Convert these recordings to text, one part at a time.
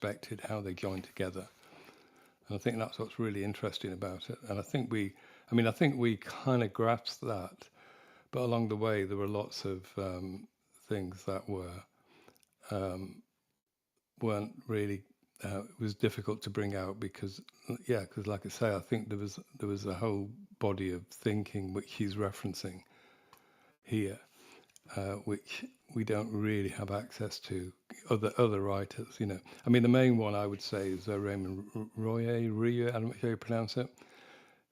unexpected how they join together. And I think that's what's really interesting about it. And I think we kind of grasped that, but along the way there were lots of things that weren't really. It was difficult to bring out because, yeah, because like I say, I think there was a whole body of thinking which he's referencing here, which we don't really have access to. Other writers, you know. I mean, the main one I would say is Raymond Rio. I don't know how you pronounce it.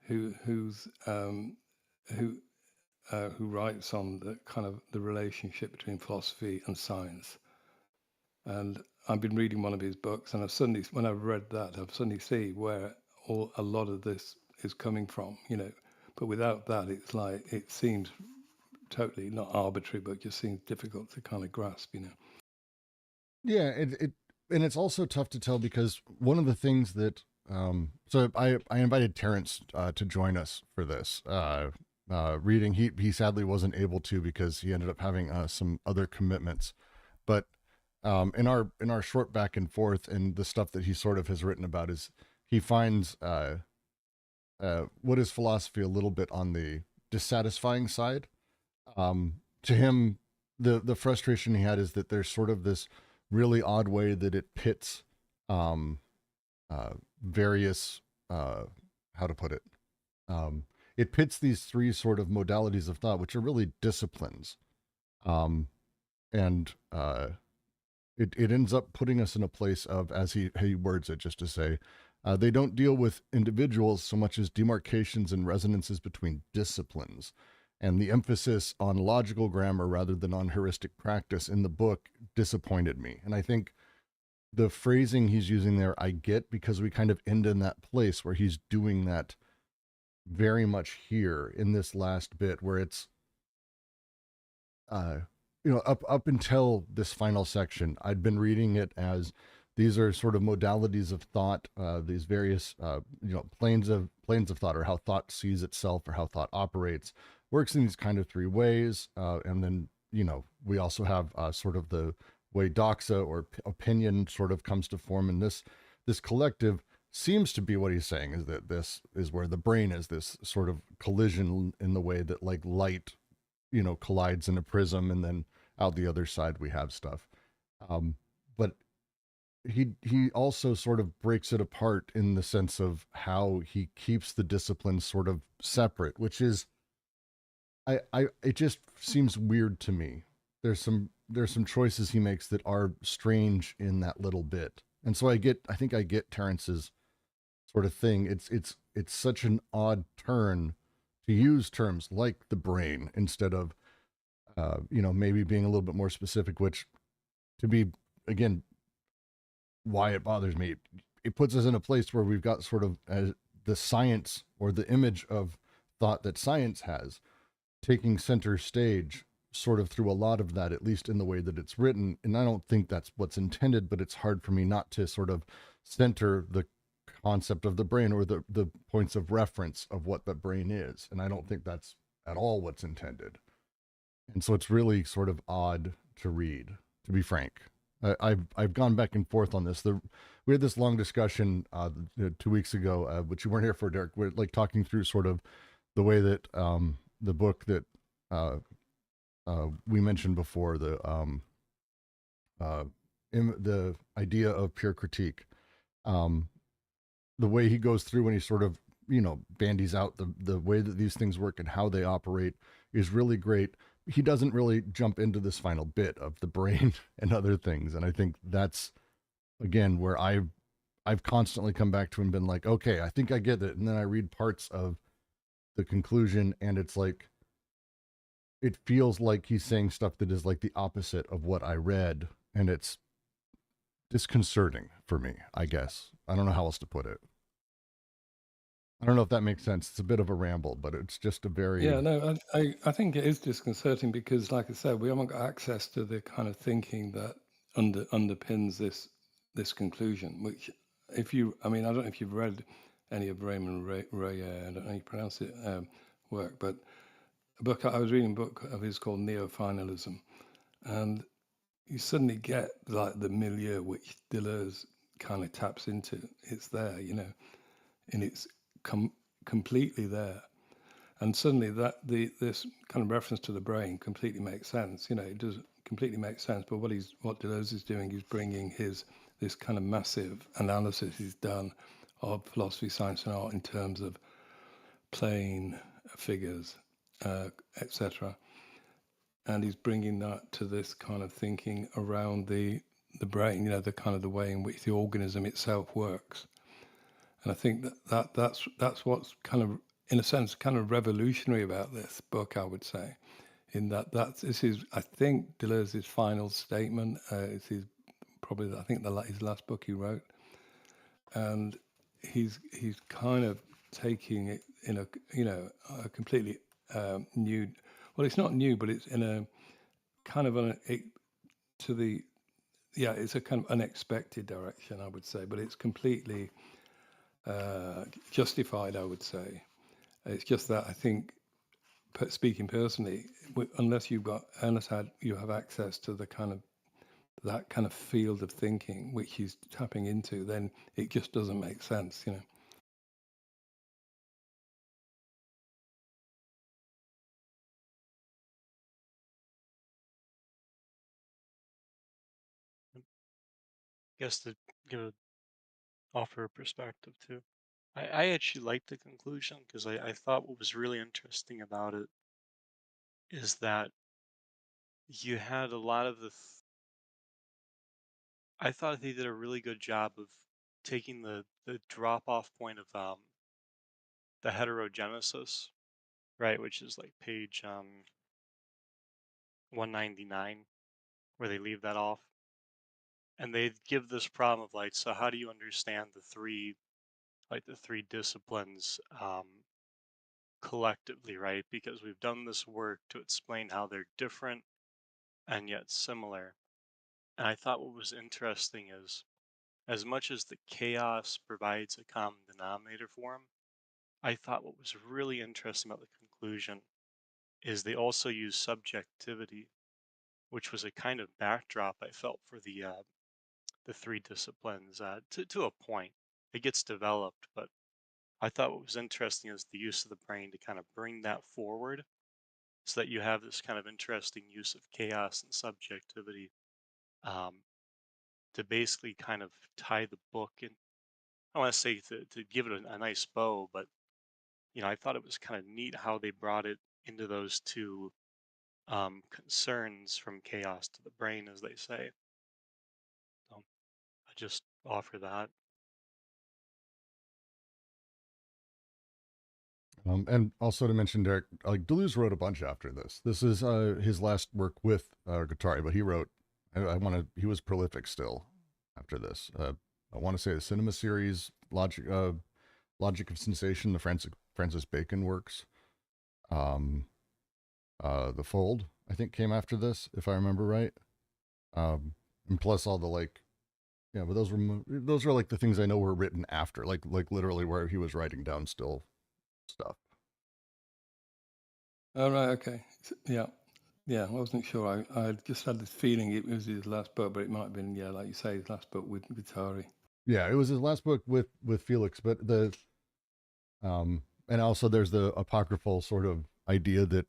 Who's who writes on the kind of the relationship between philosophy and science. And I've been reading one of his books, and when I've read that, I've suddenly see where a lot of this is coming from, you know. But without that, it's like it seems totally not arbitrary, but just seems difficult to kind of grasp, you know. Yeah, it and it's also tough to tell because one of the things that so I invited Terrence to join us for this reading. He sadly wasn't able to because he ended up having some other commitments. But in our short back and forth and the stuff that he sort of has written about is he finds what is philosophy a little bit on the dissatisfying side. To him, the frustration he had is that there's sort of this really odd way that it pits um, various how to put it. It pits these three sort of modalities of thought, which are really disciplines, um, and it ends up putting us in a place of, as he words it, just to say, they don't deal with individuals so much as demarcations and resonances between disciplines. And the emphasis on logical grammar rather than on heuristic practice in the book disappointed me. And I think the phrasing he's using there, I get because we kind of end in that place where he's doing that very much here in this last bit where it's uh, up until this final section, I'd been reading it as these are sort of modalities of thought, these various planes of thought, or how thought sees itself, or how thought operates, works in these kind of three ways, and then we also have sort of the way doxa or opinion sort of comes to form, and this collective seems to be what he's saying is that this is where the brain is this sort of collision in the way that like light collides in a prism, and then out the other side we have stuff. But he also sort of breaks it apart in the sense of how he keeps the disciplines sort of separate, which is I it just seems weird to me. There's some choices he makes that are strange in that little bit. And so I think I get Terrence's sort of thing. It's such an odd turn to use terms like the brain instead of maybe being a little bit more specific, which to be, again, why it bothers me. It puts us in a place where we've got sort of the science or the image of thought that science has taking center stage sort of through a lot of that, at least in the way that it's written. And I don't think that's what's intended, but it's hard for me not to sort of center the concept of the brain or the points of reference of what the brain is. And I don't think that's at all what's intended. And so it's really sort of odd to read, to be frank. I've gone back and forth on this. We had this long discussion 2 weeks ago, which you weren't here for, Derek. We're like talking through sort of the way that the book that we mentioned before, the idea of pure critique, the way he goes through when he sort of bandies out the way that these things work and how they operate is really great. He doesn't really jump into this final bit of the brain and other things, and I think that's again where I've constantly come back to and been like, okay, I think I get it, and then I read parts of the conclusion, and it's like it feels like he's saying stuff that is like the opposite of what I read, and it's disconcerting for me, I guess. I don't know how else to put it. I don't know if that makes sense. It's a bit of a ramble, but it's just a very Yeah, no, I think it is disconcerting because, like I said, we haven't got access to the kind of thinking that underpins this conclusion. Which, if you, I mean, I don't know if you've read any of Raymond Ray, I don't know how you pronounce it, work, but a book I was reading a book of his called Neo-Finalism, and you suddenly get like the milieu which Deleuze kind of taps into. It's there, you know, and it's completely there. And suddenly this kind of reference to the brain completely makes sense. You know, it does completely make sense. But what Deleuze is doing is bringing this kind of massive analysis he's done of philosophy, science, and art in terms of plane figures, etc. And he's bringing that to this kind of thinking around the brain. You know, the kind of the way in which the organism itself works. And I think that's what's kind of, in a sense, kind of revolutionary about this book, I would say, in that this is, I think, Deleuze's final statement. It's his probably, I think, his last book he wrote, and he's kind of taking it in a completely new. Well, it's not new, but it's in a kind of it's a kind of unexpected direction, I would say, but it's completely justified, I would say. It's just that I think, speaking personally, unless you have access to that kind of field of thinking which he's tapping into, then it just doesn't make sense, you know. I guess to offer a perspective too. I actually liked the conclusion because I thought what was really interesting about it is that you had a lot of I thought they did a really good job of taking the drop off point of the heterogenesis, right, which is like page 199, where they leave that off, and they give this problem of like, so how do you understand the three disciplines collectively, right? Because we've done this work to explain how they're different and yet similar. And I thought what was interesting is, as much as the chaos provides a common denominator for them, I thought what was really interesting about the conclusion is they also use subjectivity, which was a kind of backdrop I felt for the three disciplines to a point. It gets developed, but I thought what was interesting is the use of the brain to kind of bring that forward so that you have this kind of interesting use of chaos and subjectivity um, to basically kind of tie the book in. I want to say to give it a nice bow, but I thought it was kind of neat how they brought it into those two concerns from chaos to the brain, as they say. So I just offer that. And also to mention, Derek, like Deleuze wrote a bunch after this. This is his last work with Guattari, but he wrote. He was prolific still after this. I want to say the cinema series, Logic of Sensation, the Francis Bacon works. The Fold, I think, came after this, if I remember right. And plus all the yeah, but those were like the things I know were written after, like literally where he was writing down still stuff. Oh, right, okay. Yeah. Yeah, I wasn't sure. I just had this feeling it was his last book, but it might have been, yeah, like you say, his last book with Guattari. Yeah, it was his last book with Felix, but and also there's the apocryphal sort of idea that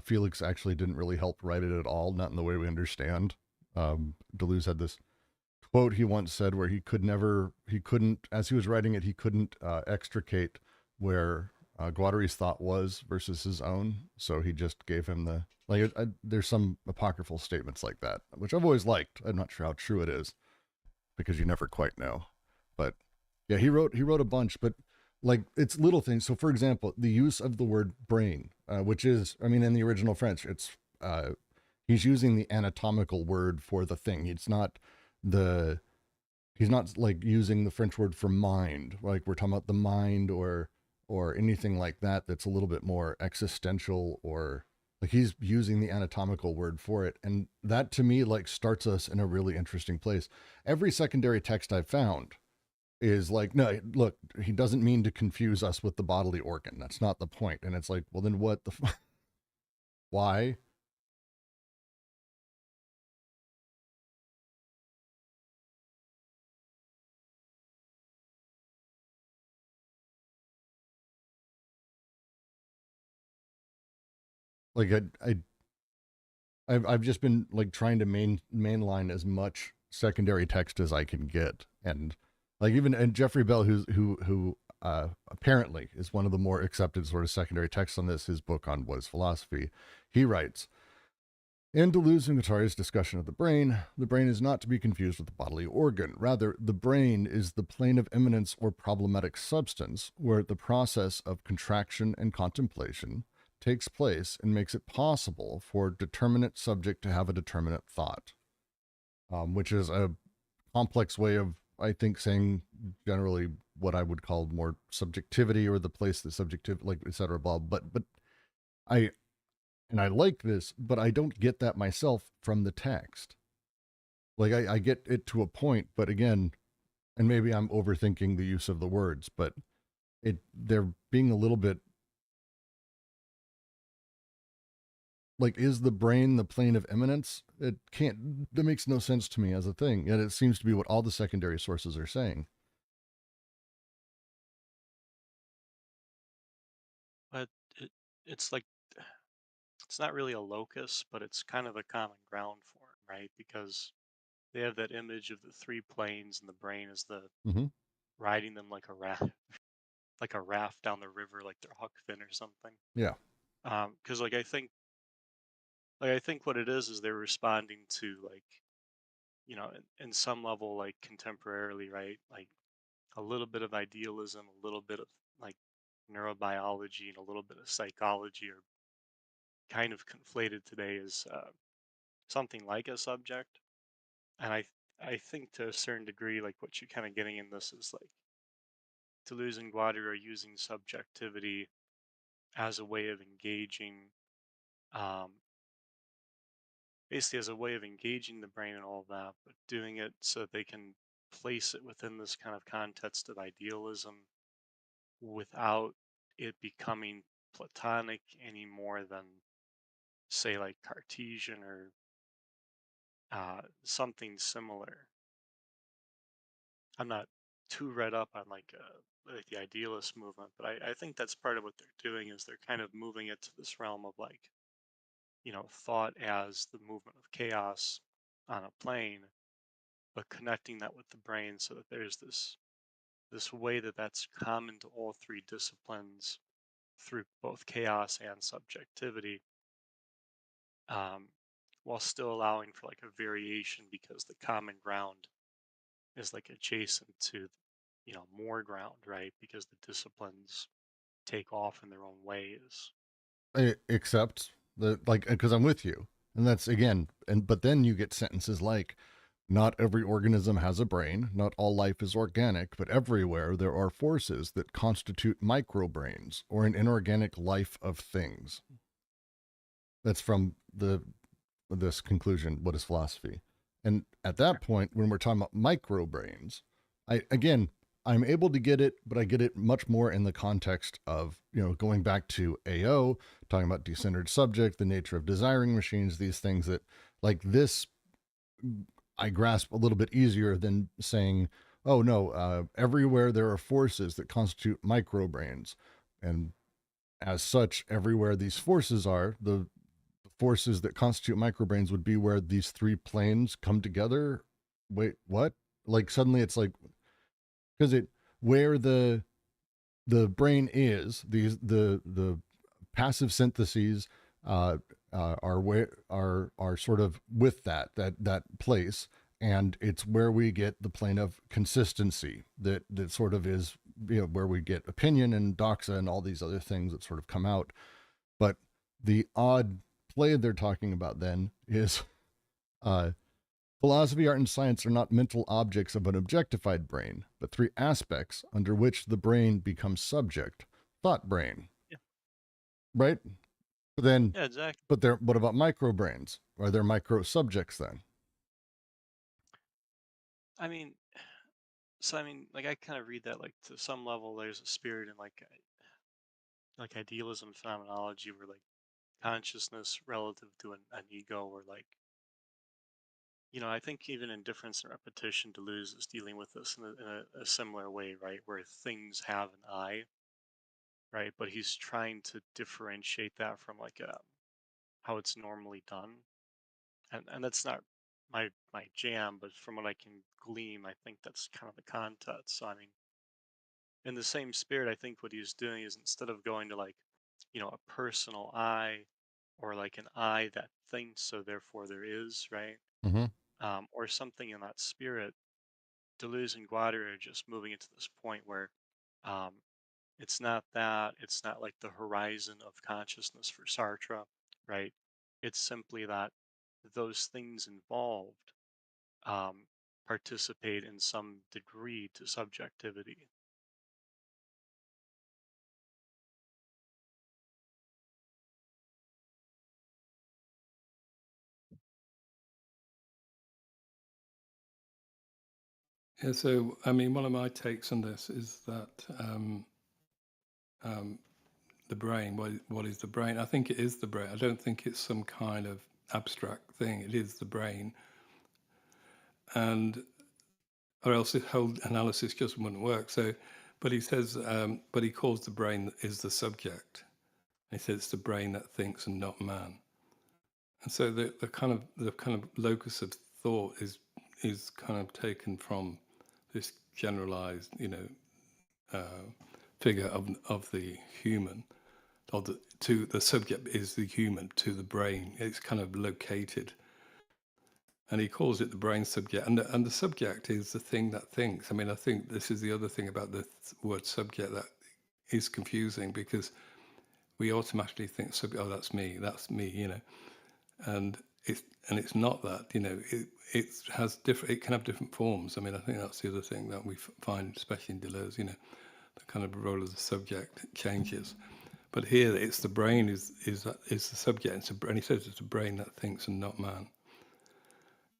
Felix actually didn't really help write it at all, not in the way we understand. Deleuze had this quote he once said where he couldn't, as he was writing it, he couldn't extricate where Guattari's thought was versus his own. So he just gave him there's some apocryphal statements like that, which I've always liked. I'm not sure how true it is because you never quite know. But yeah, he wrote a bunch, but like it's little things. So for example, the use of the word brain, which is, I mean, in the original French, it's he's using the anatomical word for the thing. He's not like using the French word for mind, like we're talking about the mind or anything like that that's a little bit more existential, or like he's using the anatomical word for it. And that to me like starts us in a really interesting place. Every secondary text I've found is like, no, look, he doesn't mean to confuse us with the bodily organ. That's not the point. And it's like, well, then what the why? like I've just been like trying to mainline as much secondary text as I can get, and like even and Jeffrey Bell, who apparently is one of the more accepted sort of secondary texts on this, his book on what is philosophy, he writes. In Deleuze and Guattari's discussion of the brain is not to be confused with the bodily organ. Rather, the brain is the plane of immanence or problematic substance where the process of contraction and contemplation takes place and makes it possible for a determinate subject to have a determinate thought, which is a complex way of, I think, saying generally what I would call more subjectivity or the place that subjective, like et cetera, blah. But I and I like this, but I don't get that myself from the text. Like I get it to a point, but again, and maybe I'm overthinking the use of the words, but they're being a little bit like, is the brain the plane of immanence? It can't, that makes no sense to me as a thing. Yet it seems to be what all the secondary sources are saying. But it's like it's not really a locus, but it's kind of a common ground for it, right? Because they have that image of the three planes, and the brain is the Mm-hmm. riding them like a raft, like a raft down the river, like they're Huck Finn or something. Yeah. Because I think what it is they're responding to like in some level like contemporarily, right? Like a little bit of idealism, a little bit of like neurobiology, and a little bit of psychology are kind of conflated today as something like a subject. And I think to a certain degree, like what you're kind of getting in this is like Deleuze and Guattari are using subjectivity as a way of engaging, um, basically as a way of engaging the brain and all of that, but doing it so that they can place it within this kind of context of idealism without it becoming Platonic any more than, say, like Cartesian or something similar. I'm not too read up on like the idealist movement, but I think that's part of what they're doing is they're kind of moving it to this realm of like, thought as the movement of chaos on a plane, but connecting that with the brain so that there's this way that that's common to all three disciplines through both chaos and subjectivity, um, while still allowing for like a variation because the common ground is like adjacent to more ground, right? Because the disciplines take off in their own ways. Except the, like, because I'm with you. And that's again, but then you get sentences like, not every organism has a brain, not all life is organic, but everywhere there are forces that constitute microbrains or an inorganic life of things. That's from this conclusion, what is philosophy? And at that point, when we're talking about microbrains, I'm able to get it, but I get it much more in the context of, going back to AO, talking about decentered subject, the nature of desiring machines, these things that, like this, I grasp a little bit easier than saying, oh no, everywhere there are forces that constitute microbrains. And as such, everywhere these forces are, the forces that constitute microbrains would be where these three planes come together. Wait, what? Like suddenly it's like, because it where the brain is, the passive syntheses are where are sort of with that place, and it's where we get the plane of consistency that sort of is, where we get opinion and doxa and all these other things that sort of come out. But the odd play they're talking about then is philosophy, art, and science are not mental objects of an objectified brain, but three aspects under which the brain becomes subject. Thought brain, Yeah, right? But then, yeah, exactly. what about microbrains? Are there micro subjects then? I mean, like I kind of read that like to some level there's a spirit in like idealism phenomenology where like consciousness relative to an ego, or like I think even in difference and repetition, Deleuze is dealing with this in a similar way, right? Where things have an I, right? But he's trying to differentiate that from like how it's normally done. And that's not my jam, but from what I can glean, I think that's kind of the context. So I mean, in the same spirit, I think what he's doing is instead of going to like, a personal I, or like an I that thinks, so therefore there is, right? Mm-hmm. Or something in that spirit, Deleuze and Guattari are just moving into this point where um, it's not that, it's not like the horizon of consciousness for Sartre, right? It's simply that those things involved um, participate in some degree to subjectivity. Yeah, so I mean, one of my takes on this is that the brain. What is the brain? I think it is the brain. I don't think it's some kind of abstract thing. It is the brain, and or else this whole analysis just wouldn't work. So, but he says, but he calls the brain is the subject. He says it's the brain that thinks and not man. And so the kind of locus of thought is kind of taken from this generalized, figure of the human, to the subject is the human to the brain. It's kind of located, and he calls it the brain subject. And the subject is the thing that thinks. I mean, I think this is the other thing about the word subject that is confusing, because we automatically think subject. Oh, that's me, and it's not that. It has different. It can have different forms. I mean, I think that's the other thing that we find, especially in Deleuze. The kind of role of the subject changes. But here, it's the brain is the subject, and he says it's a brain that thinks and not man.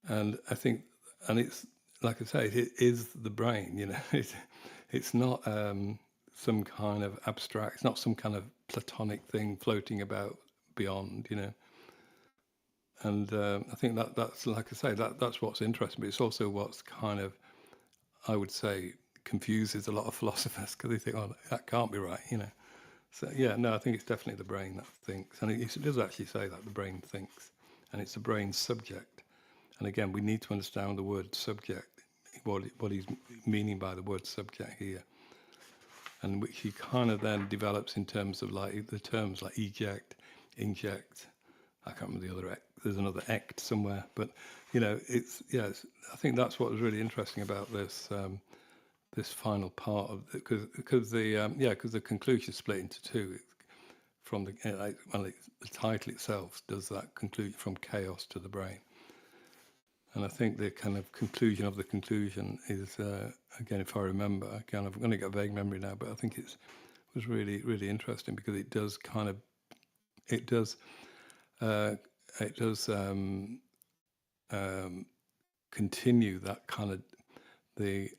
And I think, and it's like I say, it is the brain. It's not some kind of abstract. It's not some kind of platonic thing floating about beyond. And I think that's like I say, that's what's interesting. But it's also what's kind of, I would say, confuses a lot of philosophers, because they think, oh, that can't be right. So yeah, no, I think it's definitely the brain that thinks, and it does actually say that the brain thinks, and it's the brain's subject. And again, we need to understand the word subject, what he's meaning by the word subject here, and which he kind of then develops in terms of like the terms like eject, inject. I can't remember the other act. There's another act somewhere, but I think that's what was really interesting about this. This final part of it, because the conclusion is split into two. From the title itself does that conclude from chaos to the brain, and I think the kind of conclusion of the conclusion is again, if I remember, again I'm going to get a vague memory now, but I think it was really, really interesting, because it does continue that kind of the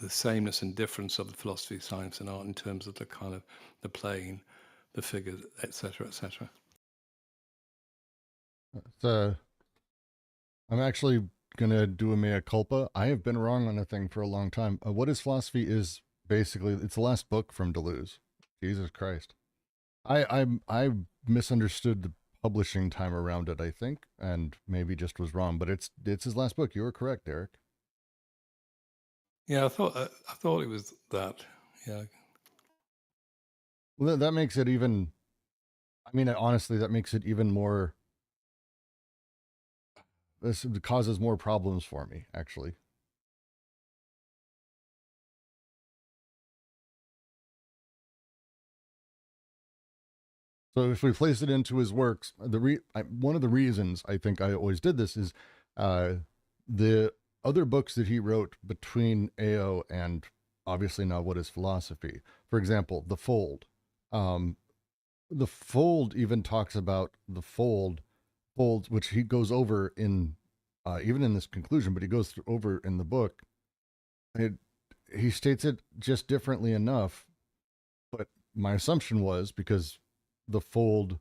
sameness and difference of the philosophy, science, and art in terms of the kind of the plane, the figures, etc., etc. I'm actually gonna do a mea culpa. I have been wrong on a thing for a long time. What is Philosophy is basically, it's the last book from Deleuze. Jesus Christ, I misunderstood the publishing time around it, I think, and maybe just was wrong. But it's his last book. You were correct, Eric. Yeah, I thought it was that. Yeah. Well, that makes it even. I mean, honestly, that makes it even more. This causes more problems for me, actually. So if we place it into his works, one of the reasons I think I always did this is the other books that he wrote between AO and obviously now What is Philosophy. For example, The Fold. The Fold even talks about the folds, which he goes over in even in this conclusion, but he goes over in the book. He states it just differently enough, but my assumption was because the fold,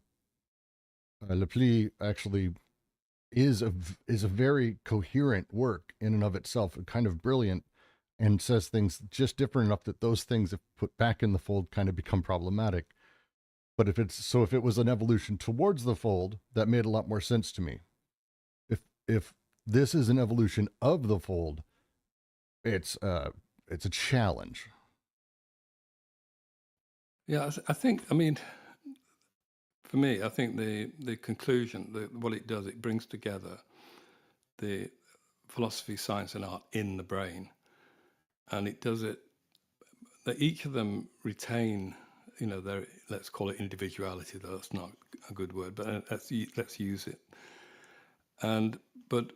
Le Pli, actually is a very coherent work in and of itself, kind of brilliant, and says things just different enough that those things, if put back in the fold, kind of become problematic. But if it was an evolution towards the fold, that made a lot more sense to me. If this is an evolution of the fold, it's a challenge. Yeah, I think, I mean, for me, I think the conclusion, what it does, it brings together the philosophy, science, and art in the brain, and it does it that each of them retain, their, let's call it individuality, though that's not a good word, but let's use it. But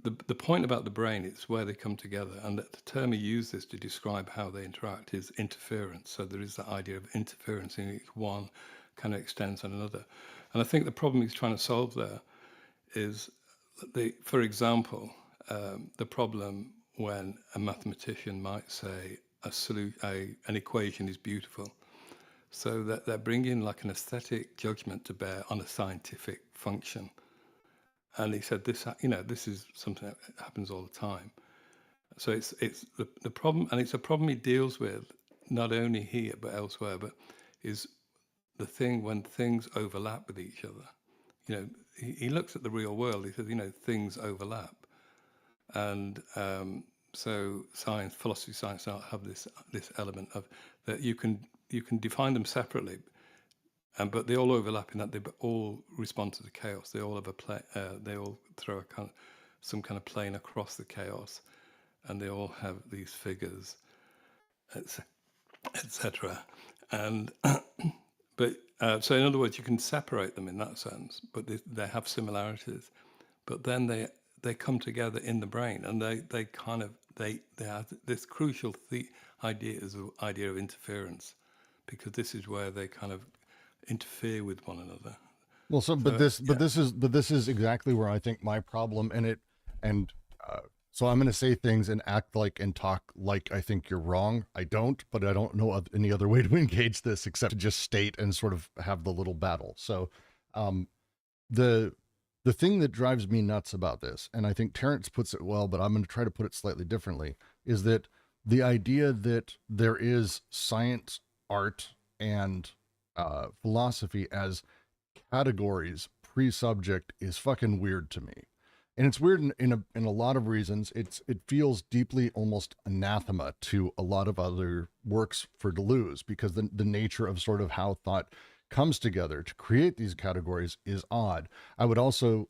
the point about the brain is where they come together, and the term he uses to describe how they interact is interference. So there is that idea of interference in each one kind of extends on another. And I think the problem he's trying to solve there is, for example, the problem when a mathematician might say an equation is beautiful. So that they're bringing like an aesthetic judgment to bear on a scientific function. And he said this is something that happens all the time. So it's the problem, and it's a problem he deals with not only here but elsewhere, but is the thing when things overlap with each other. He looks at the real world. He says, things overlap, and so philosophy, science, art have this element of that you can define them separately, but they all overlap in that they all respond to the chaos. They all have they all throw some kind of plane across the chaos, and they all have these figures, etc. And but so in other words, you can separate them in that sense, but they have similarities. But then they come together in the brain, and they have this crucial idea of interference, because this is where they kind of interfere with one another. Well, this is exactly where I think my problem so I'm going to say things and act like and talk like I think you're wrong. I don't, but I don't know any other way to engage this except to just state and sort of have the little battle. So, the thing that drives me nuts about this, and I think Terence puts it well, but I'm going to try to put it slightly differently, is that the idea that there is science, art, and philosophy as categories pre-subject is fucking weird to me. And it's weird in a lot of reasons. It feels deeply almost anathema to a lot of other works for Deleuze, because the nature of sort of how thought comes together to create these categories is odd. I would also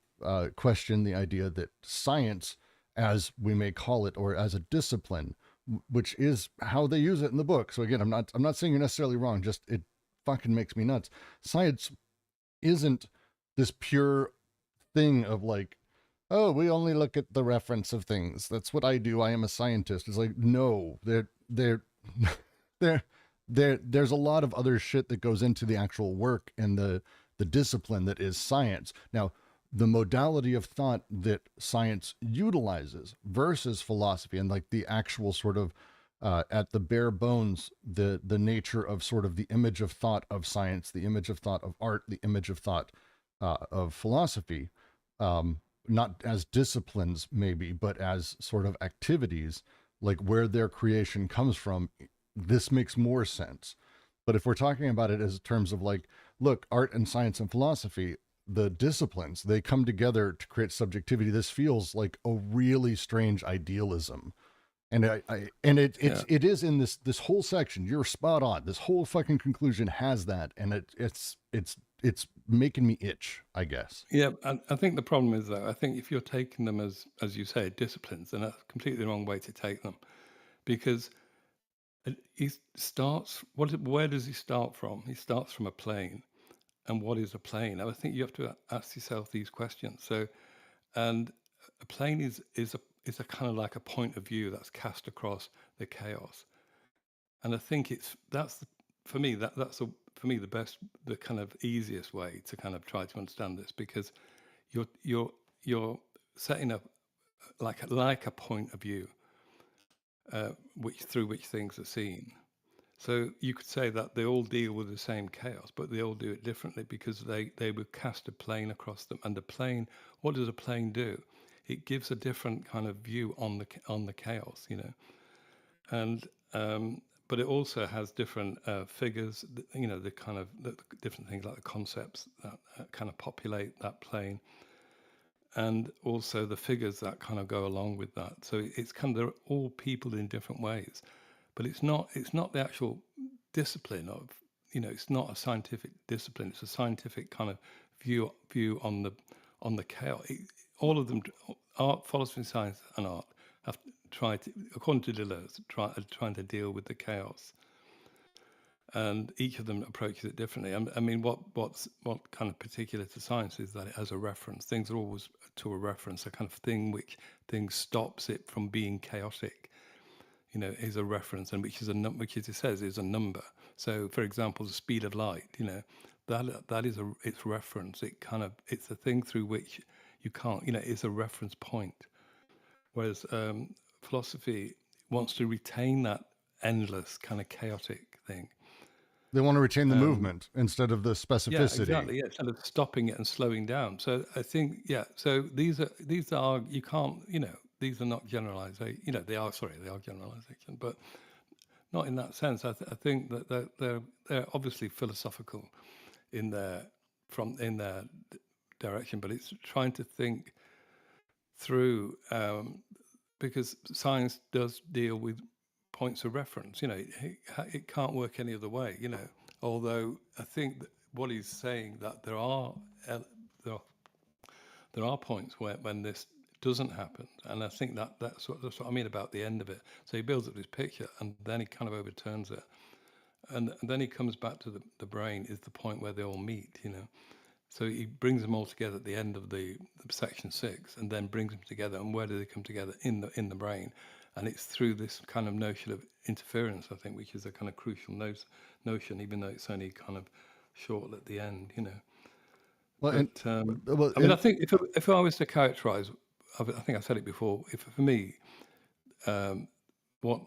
question the idea that science, as we may call it, or as a discipline, which is how they use it in the book. So again, I'm not saying you're necessarily wrong. Just it fucking makes me nuts. Science isn't this pure thing of like, oh, we only look at the reference of things. That's what I do. I am a scientist. It's like, no, there's a lot of other shit that goes into the actual work and the discipline that is science. Now, the modality of thought that science utilizes versus philosophy, and like the actual sort of at the bare bones, the nature of sort of the image of thought of science, the image of thought of art, the image of thought of philosophy, not as disciplines maybe, but as sort of activities, like where their creation comes from, this makes more sense. But if we're talking about it as terms of like, look, art and science and philosophy, the disciplines, they come together to create subjectivity. This feels like a really strange idealism. And it is in this whole section. You're spot on. This whole fucking conclusion has that, and it's making me itch, I guess. Yeah, I think the problem is, though, I think if you're taking them as you say, disciplines, then that's completely the wrong way to take them, because he starts. Where does he start from? He starts from a plane, and what is a plane? I think you have to ask yourself these questions. So, and a plane is a kind of like a point of view that's cast across the chaos, and I think for me the best, the kind of easiest way to kind of try to understand this, because you're setting up like a point of view, through which things are seen. So you could say that they all deal with the same chaos, but they all do it differently, because they would cast a plane across them. And the plane, what does a plane do? It gives a different kind of view on the chaos, And but it also has different figures, you know, the kind of the different things like the concepts that kind of populate that plane, and also the figures that kind of go along with that. So it's kind of, they're all people in different ways, but it's not the actual discipline of, you know, it's not a scientific discipline. It's a scientific kind of view on the chaos. All of them, art, philosophy, science, and art, have tried to, according to Deleuze, trying to deal with the chaos, and each of them approaches it differently. I mean, what kind of particular to science is that it has a reference. Things are always to a reference, a kind of thing which stops it from being chaotic. You know, is a reference, and which is a number, which as it says is a number. So, for example, the speed of light. You know, that is its reference. It's a thing through which you can't. You know, it's a reference point. Whereas philosophy wants to retain that endless kind of chaotic thing. They want to retain the movement instead of the Yeah, specificity. exactly. Yeah, instead of stopping it and slowing down. So I think, yeah. So these are you can't, you know, these are not generalization. You know, they are generalization, but not in that sense. I think that they're obviously philosophical in their direction, but it's trying to think through, because science does deal with points of reference. You know, it can't work any other way. You know, although I think that what he's saying, that there are points when this doesn't happen, and I think that's what I mean about the end of it. So he builds up this picture, and then he kind of overturns it, and then he comes back to the brain is the point where they all meet. You know, so he brings them all together at the end of the section 6, and then brings them together. And where do they come together? In the brain, and it's through this kind of notion of interference, I think, which is a kind of crucial notion, even though it's only kind of short at the end. You know. Well, But I mean, I think if I was to characterize, I think I said it before. If for me, what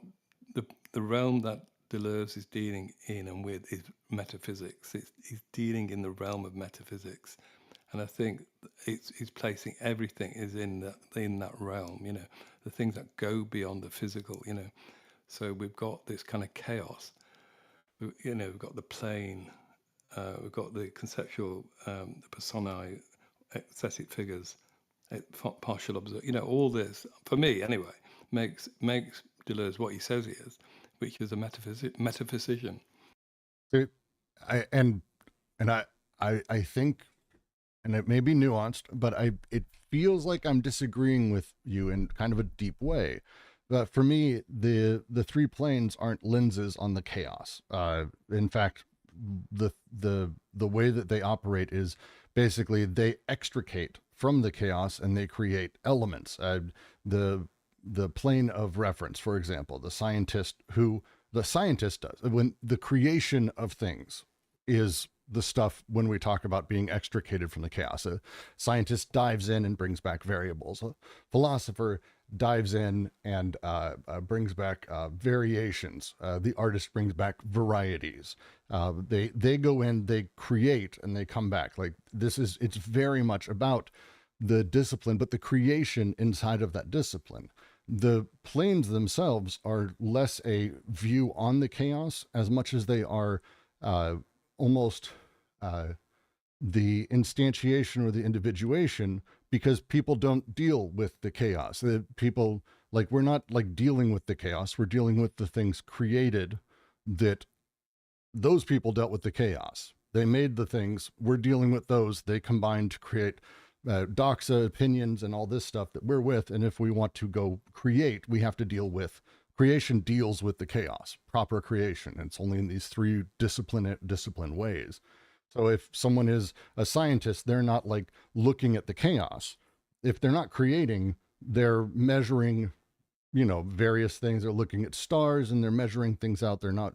the realm that Deleuze is dealing in and with is metaphysics. He's dealing in the realm of metaphysics, and I think he's placing everything is in that realm. You know, the things that go beyond the physical. You know, so we've got this kind of chaos. You know, we've got the plane. We've got the conceptual, the personae, aesthetic figures, partial observer. You know, all this for me anyway makes Deleuze what he says he is, which is a metaphysician. I think, and it may be nuanced, but it feels like I'm disagreeing with you in kind of a deep way. But for me, the three planes aren't lenses on the chaos. In fact, the way that they operate is basically they extricate from the chaos and they create elements. The plane of reference, for example, the scientist does when the creation of things is the stuff when we talk about being extricated from the chaos. A scientist dives in and brings back variables. A philosopher dives in and brings back variations. The artist brings back varieties. They go in, they create, and they come back. Like it's very much about the discipline, but the creation inside of that discipline. The planes themselves are less a view on the chaos as much as they are almost the instantiation or the individuation, because people don't deal with the chaos. The people, like, we're not like dealing with the chaos. We're dealing with the things created that those people dealt with the chaos. They made the things, we're dealing with those. They combined to create doxa, opinions, and all this stuff that we're with. And if we want to go create, we have to deal with creation. Deals with the chaos, proper creation. And it's only in these three discipline ways. So if someone is a scientist, they're not like looking at the chaos. If they're not creating, they're measuring, you know, various things. They're looking at stars and they're measuring things out. They're not,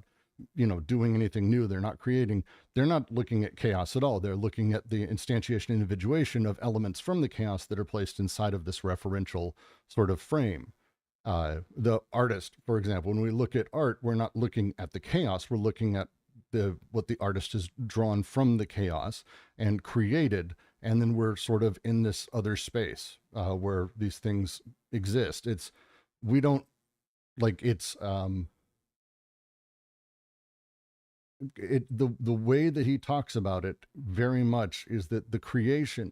you know, doing anything new. They're not creating. They're not looking at chaos at all. They're looking at the instantiation, individuation of elements from the chaos that are placed inside of this referential sort of frame. The artist, for example, when we look at art, we're not looking at the chaos. We're looking at what the artist has drawn from the chaos and created. And then we're sort of in this other space where these things exist. We don't like, it's the way that he talks about it very much is that the creation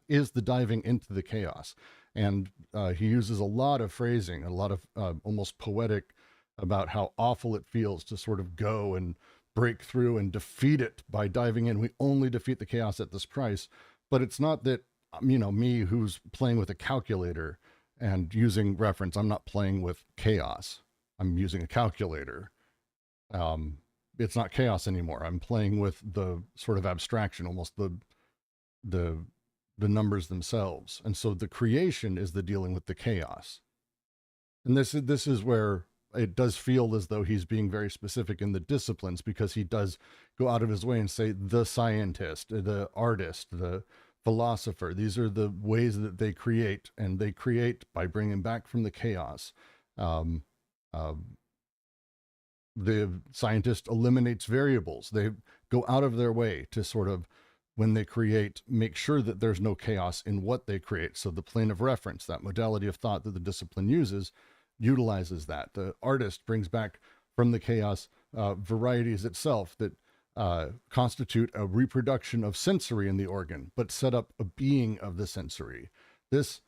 is the diving into the chaos. And he uses a lot of phrasing, a lot of almost poetic about how awful it feels to sort of go and break through and defeat it by diving in. We only defeat the chaos at this price. But it's not that, me who's playing with a calculator and using reference, I'm not playing with chaos. I'm using a calculator. It's not chaos anymore. I'm playing with the sort of abstraction, almost the numbers themselves. And so the creation is the dealing with the chaos. And this is where it does feel as though he's being very specific in the disciplines, because he does go out of his way and say the scientist, the artist, the philosopher. These are the ways that they create, and they create by bringing back from the chaos. The scientist eliminates variables. They go out of their way to sort of, when they create, make sure that there's no chaos in what they create. So the plane of reference, that modality of thought that the discipline utilizes that. The artist brings back from the chaos varieties itself that constitute a reproduction of sensory in the organ, but set up a being of the sensory. This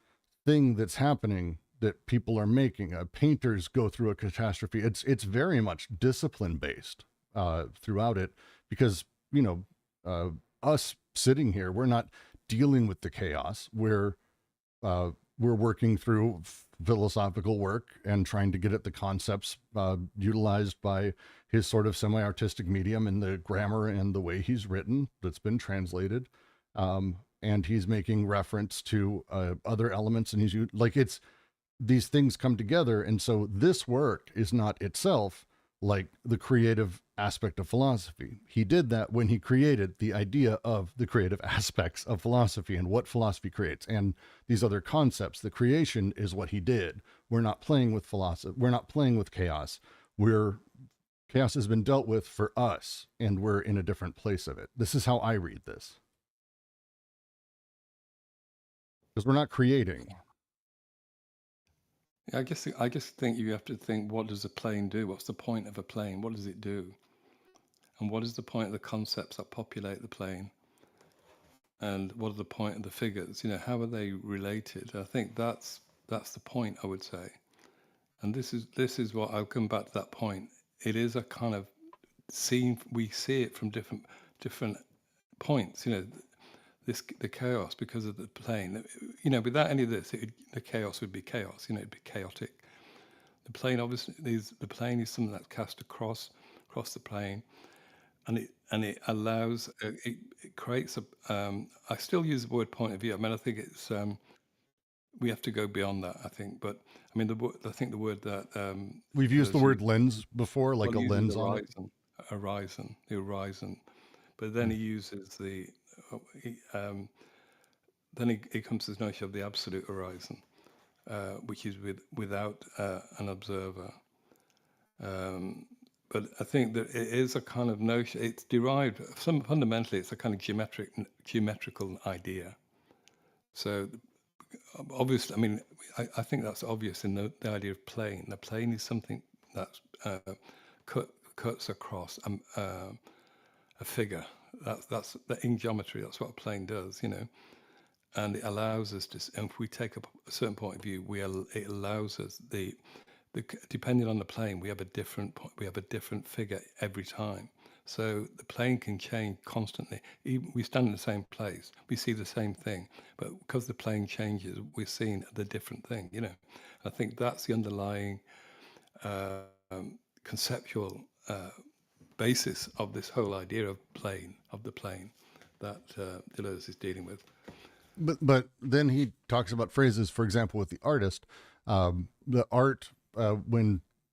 thing that's happening that people are making, painters go through a catastrophe. It's very much discipline based throughout it, because us sitting here, we're not dealing with the chaos. We're working through philosophical work and trying to get at the concepts utilized by his sort of semi-artistic medium and the grammar and the way he's written that's been translated. And he's making reference to other elements, and these things come together. And so this work is not itself like the creative aspect of philosophy. He did that when he created the idea of the creative aspects of philosophy and what philosophy creates. And these other concepts, the creation is what he did. We're not playing with philosophy. We're not playing with chaos. Chaos has been dealt with for us, and we're in a different place of it. This is how I read this. Because we're not creating. I just think you have to think, what does a plane do? What's the point of a plane? What does it do? And what is the point of the concepts that populate the plane? And what are the point of the figures? How are they related? I think that's the point, I would say. And this is what I'll come back to that point. It is a kind of scene. We see it from different points. The chaos because of the plane. Without any of this, the chaos would be chaos. It'd be chaotic. The plane, obviously, the plane is something that's cast across the plane, and it allows. It creates a. I still use the word point of view. I think it's. We have to go beyond that, I think. But I think the word that we've used the word lens before, like a lens on it. Horizon, the horizon. But then he uses the. Then he comes to this notion of the absolute horizon, which is without an observer. But I think that it is a kind of notion. It's derived. Fundamentally, it's a kind of geometrical idea. So obviously, I think that's obvious in the idea of plane. The plane is something that cuts across a figure. That's in geometry. That's what a plane does, and it allows us to. And if we take a certain point of view, it allows us depending on the plane, we have a different figure every time. So the plane can change constantly. Even we stand in the same place, we see the same thing, but because the plane changes, we're seeing the different thing. I think that's the underlying conceptual basis of this whole idea of the plane that Deleuze is dealing with. But then he talks about phrases, for example, with the artist, the art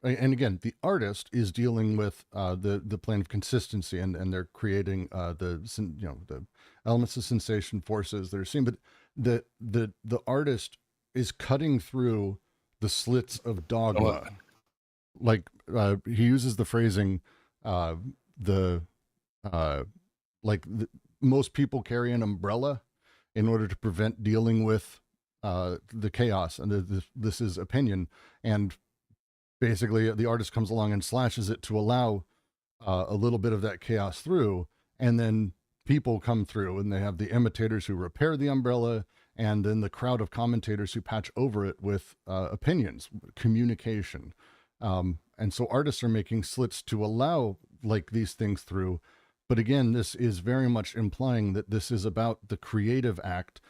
and again, the artist is dealing with the plane of consistency, and they're creating the elements of sensation, forces that are seen. But the artist is cutting through the slits of dogma. Like he uses the phrasing. Most people carry an umbrella in order to prevent dealing with the chaos, and this is opinion. And basically, the artist comes along and slashes it to allow a little bit of that chaos through, and then people come through and they have the imitators who repair the umbrella, and then the crowd of commentators who patch over it with opinions, communication. And so artists are making slits to allow like these things through. But again, this is very much implying that this is about the creative act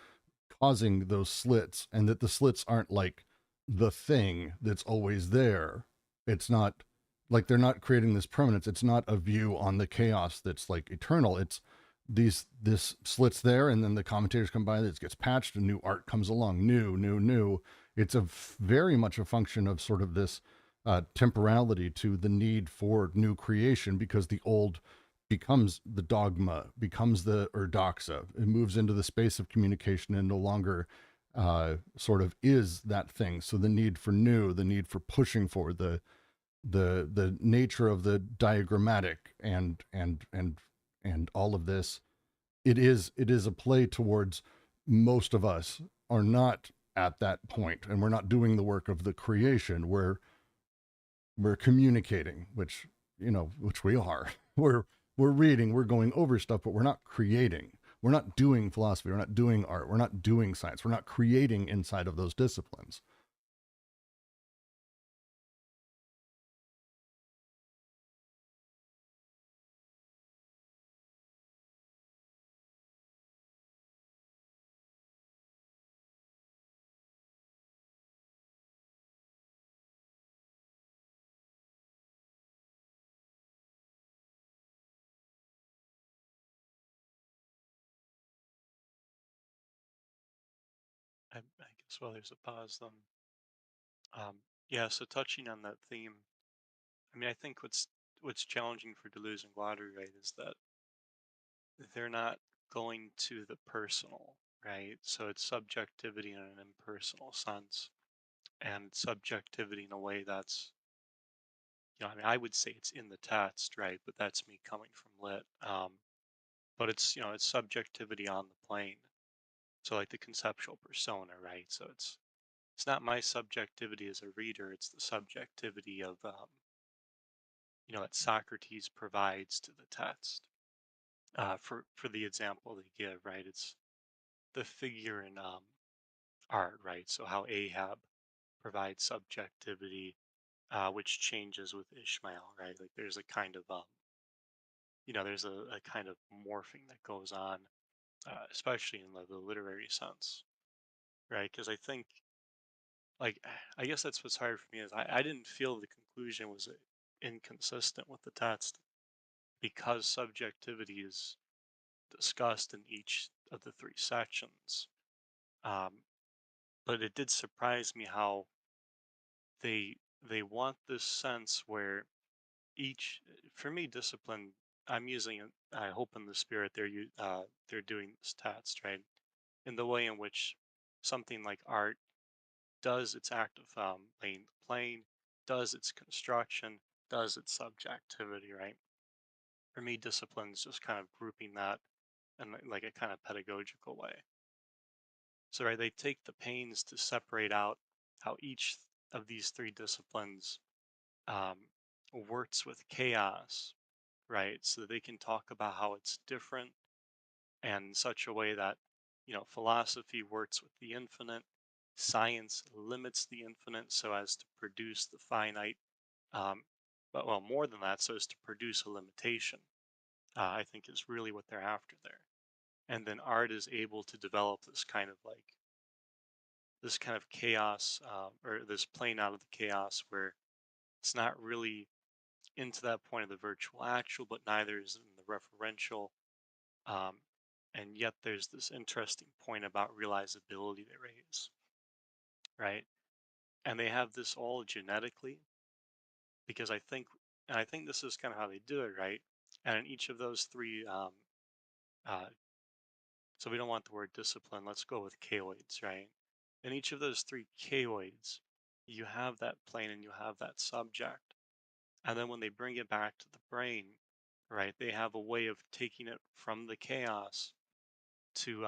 causing those slits, and that the slits aren't like the thing that's always there. It's not like they're not creating this permanence. It's not a view on the chaos that's like eternal. It's this slits there, and then the commentators come by, it gets patched, and new art comes along, new. It's a very much a function of sort of this temporality to the need for new creation, because the old becomes the dogma, becomes the ordoxa. It moves into the space of communication and no longer sort of is that thing. So the need for new, the need for pushing forward, the nature of the diagrammatic and all of this, it is a play towards most of us are not at that point, and we're not doing the work of the creation. We're communicating, which which we are. We're reading, we're going over stuff, but we're not creating. We're not doing philosophy, we're not doing art, we're not doing science, we're not creating inside of those disciplines. I guess while there's a pause, then, yeah. So touching on that theme, I mean, I think what's challenging for Deleuze and Guattari, right, is that they're not going to the personal, right? So it's subjectivity in an impersonal sense, and subjectivity in a way that's, I mean, I would say it's in the text, right? But that's me coming from lit. But it's, it's subjectivity on the plane. So like the conceptual persona, right? So it's not my subjectivity as a reader; it's the subjectivity of, that Socrates provides to the text. For the example they give, right? It's the figure in art, right? So how Ahab provides subjectivity, which changes with Ishmael, right? Like there's a kind of there's a kind of morphing that goes on, especially in the literary sense, right? Because I think, like, I guess that's what's hard for me is I didn't feel the conclusion was inconsistent with the text because subjectivity is discussed in each of the three sections. Um, but it did surprise me how they want this sense where each, for me, discipline, I'm using it, I hope in the spirit they're doing this test, right, in the way in which something like art does its act of laying the plane, does its construction, does its subjectivity, right? For me, discipline is just kind of grouping that in like a kind of pedagogical way. So, right, they take the pains to separate out how each of these three disciplines um, works with chaos, right? So that they can talk about how it's different and in such a way that, philosophy works with the infinite, science limits the infinite so as to produce the finite, um, but well, more than that, so as to produce a limitation, I think is really what they're after there. And then art is able to develop this kind of chaos, or this plane out of the chaos where it's not really into that point of the virtual actual, but neither is in the referential. Um, and yet there's this interesting point about realizability they raise, right? And they have this all genetically because I think this is kind of how they do it, right? And in each of those three, uh, so we don't want the word discipline, let's go with chaoids, right? In each of those three chaoids, you have that plane and you have that subject. And then when they bring it back to the brain, right, they have a way of taking it from the chaos to,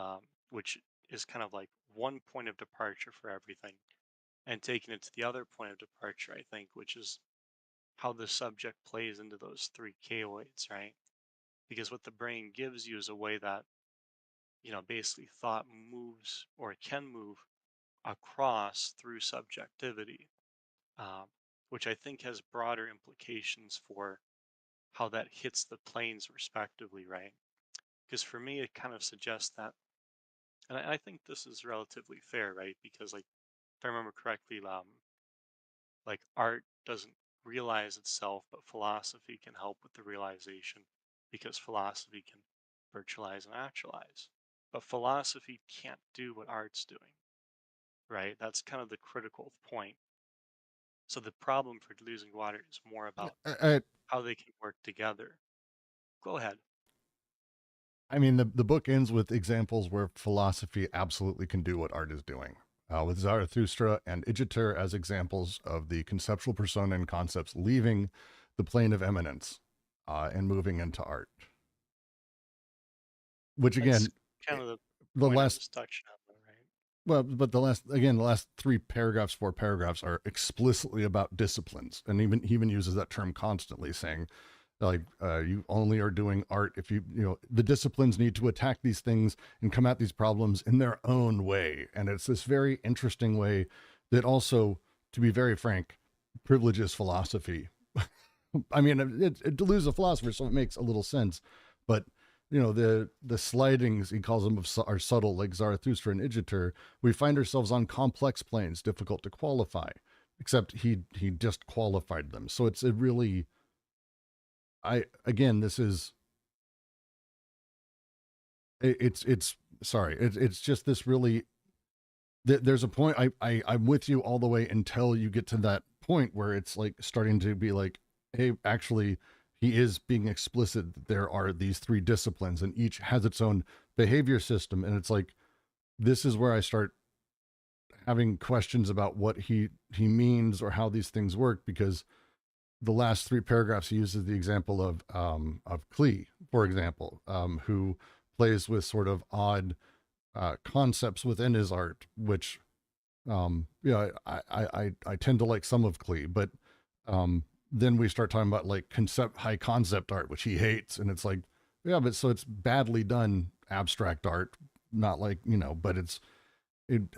which is kind of like one point of departure for everything, and taking it to the other point of departure, I think, which is how the subject plays into those three chaoids, right? Because what the brain gives you is a way that, basically thought moves or it can move across through subjectivity, um, which I think has broader implications for how that hits the planes respectively, right? Because for me, it kind of suggests that, and I think this is relatively fair, right? Because, like, if I remember correctly, like art doesn't realize itself, but philosophy can help with the realization because philosophy can virtualize and actualize. But philosophy can't do what art's doing, right? That's kind of the critical point. So the problem for Losing Water is more about I, how they can work together. Go ahead. I mean, the book ends with examples where philosophy absolutely can do what art is doing, with Zarathustra and Idjiter as examples of the conceptual persona and concepts leaving the plane of eminence and moving into art. Which That's again, kind of the the point I last was touching on, though, right? well, but the last four paragraphs are explicitly about disciplines, and he even uses that term constantly, saying like you only are doing art if the disciplines need to attack these things and come at these problems in their own way, and it's this very interesting way that also, to be very frank, privileges philosophy. I mean, it deludes a philosopher, so it makes a little sense, but the slidings, he calls them, are subtle, like Zarathustra and Idjiter. We find ourselves on complex planes, difficult to qualify, except he just qualified them. So it's a really, this is, it's sorry, it's just this really, there's a point, I'm with you all the way until you get to that point where it's like starting to be like, hey, actually, he is being explicit that there are these three disciplines and each has its own behavior system. And it's like, this is where I start having questions about what he means or how these things work, because the last three paragraphs he uses the example of Klee, for example, who plays with sort of odd concepts within his art, which I tend to like some of Klee, but then we start talking about like high concept art, which he hates, and it's like, yeah, but so it's badly done abstract art, not like, but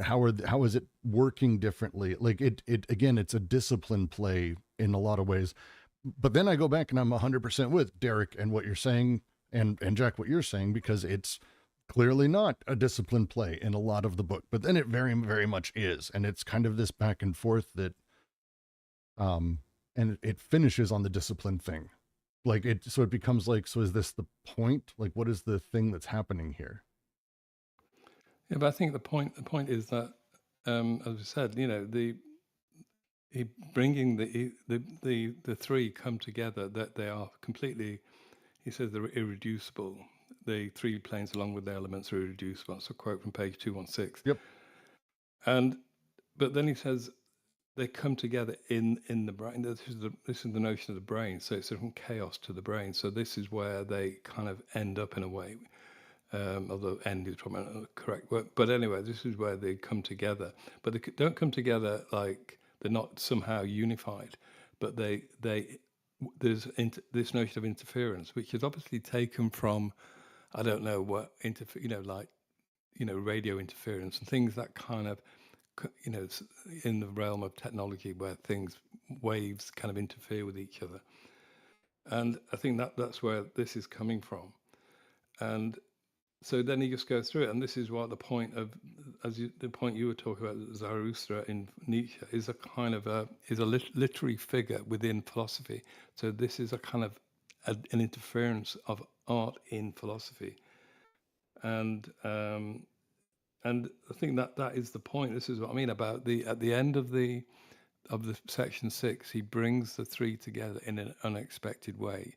how is it working differently? Like it again, it's a discipline play in a lot of ways. But then I go back and I'm 100% with Derek and what you're saying, and Jack, what you're saying, because it's clearly not a discipline play in a lot of the book, but then it very, very much is. And it's kind of this back and forth that, and it finishes on the discipline thing. Like so it becomes like, so is this the point? Like, what is the thing that's happening here? Yeah, but I think the point is that, as I said, bringing the three come together, that they are completely, he says they're irreducible. The three planes along with the elements are irreducible. That's a quote from page 216. Yep. But then he says they come together in the brain. This is the notion of the brain. So it's from chaos to the brain. So this is where they kind of end up in a way. Although end is probably not the correct word. But anyway, this is where they come together. But they don't come together like they're not somehow unified. But there's this notion of interference, which is obviously taken from, I don't know what, radio interference and things that kind of, in the realm of technology where waves kind of interfere with each other. And I think that's where this is coming from. And so then he just goes through it, and this is what the point of, the point you were talking about, Zarathustra in Nietzsche, is a kind of literary figure within philosophy. So this is a kind of an interference of art in philosophy, and I think that is the point. This is what I mean about at the end of the section 6, he brings the three together in an unexpected way.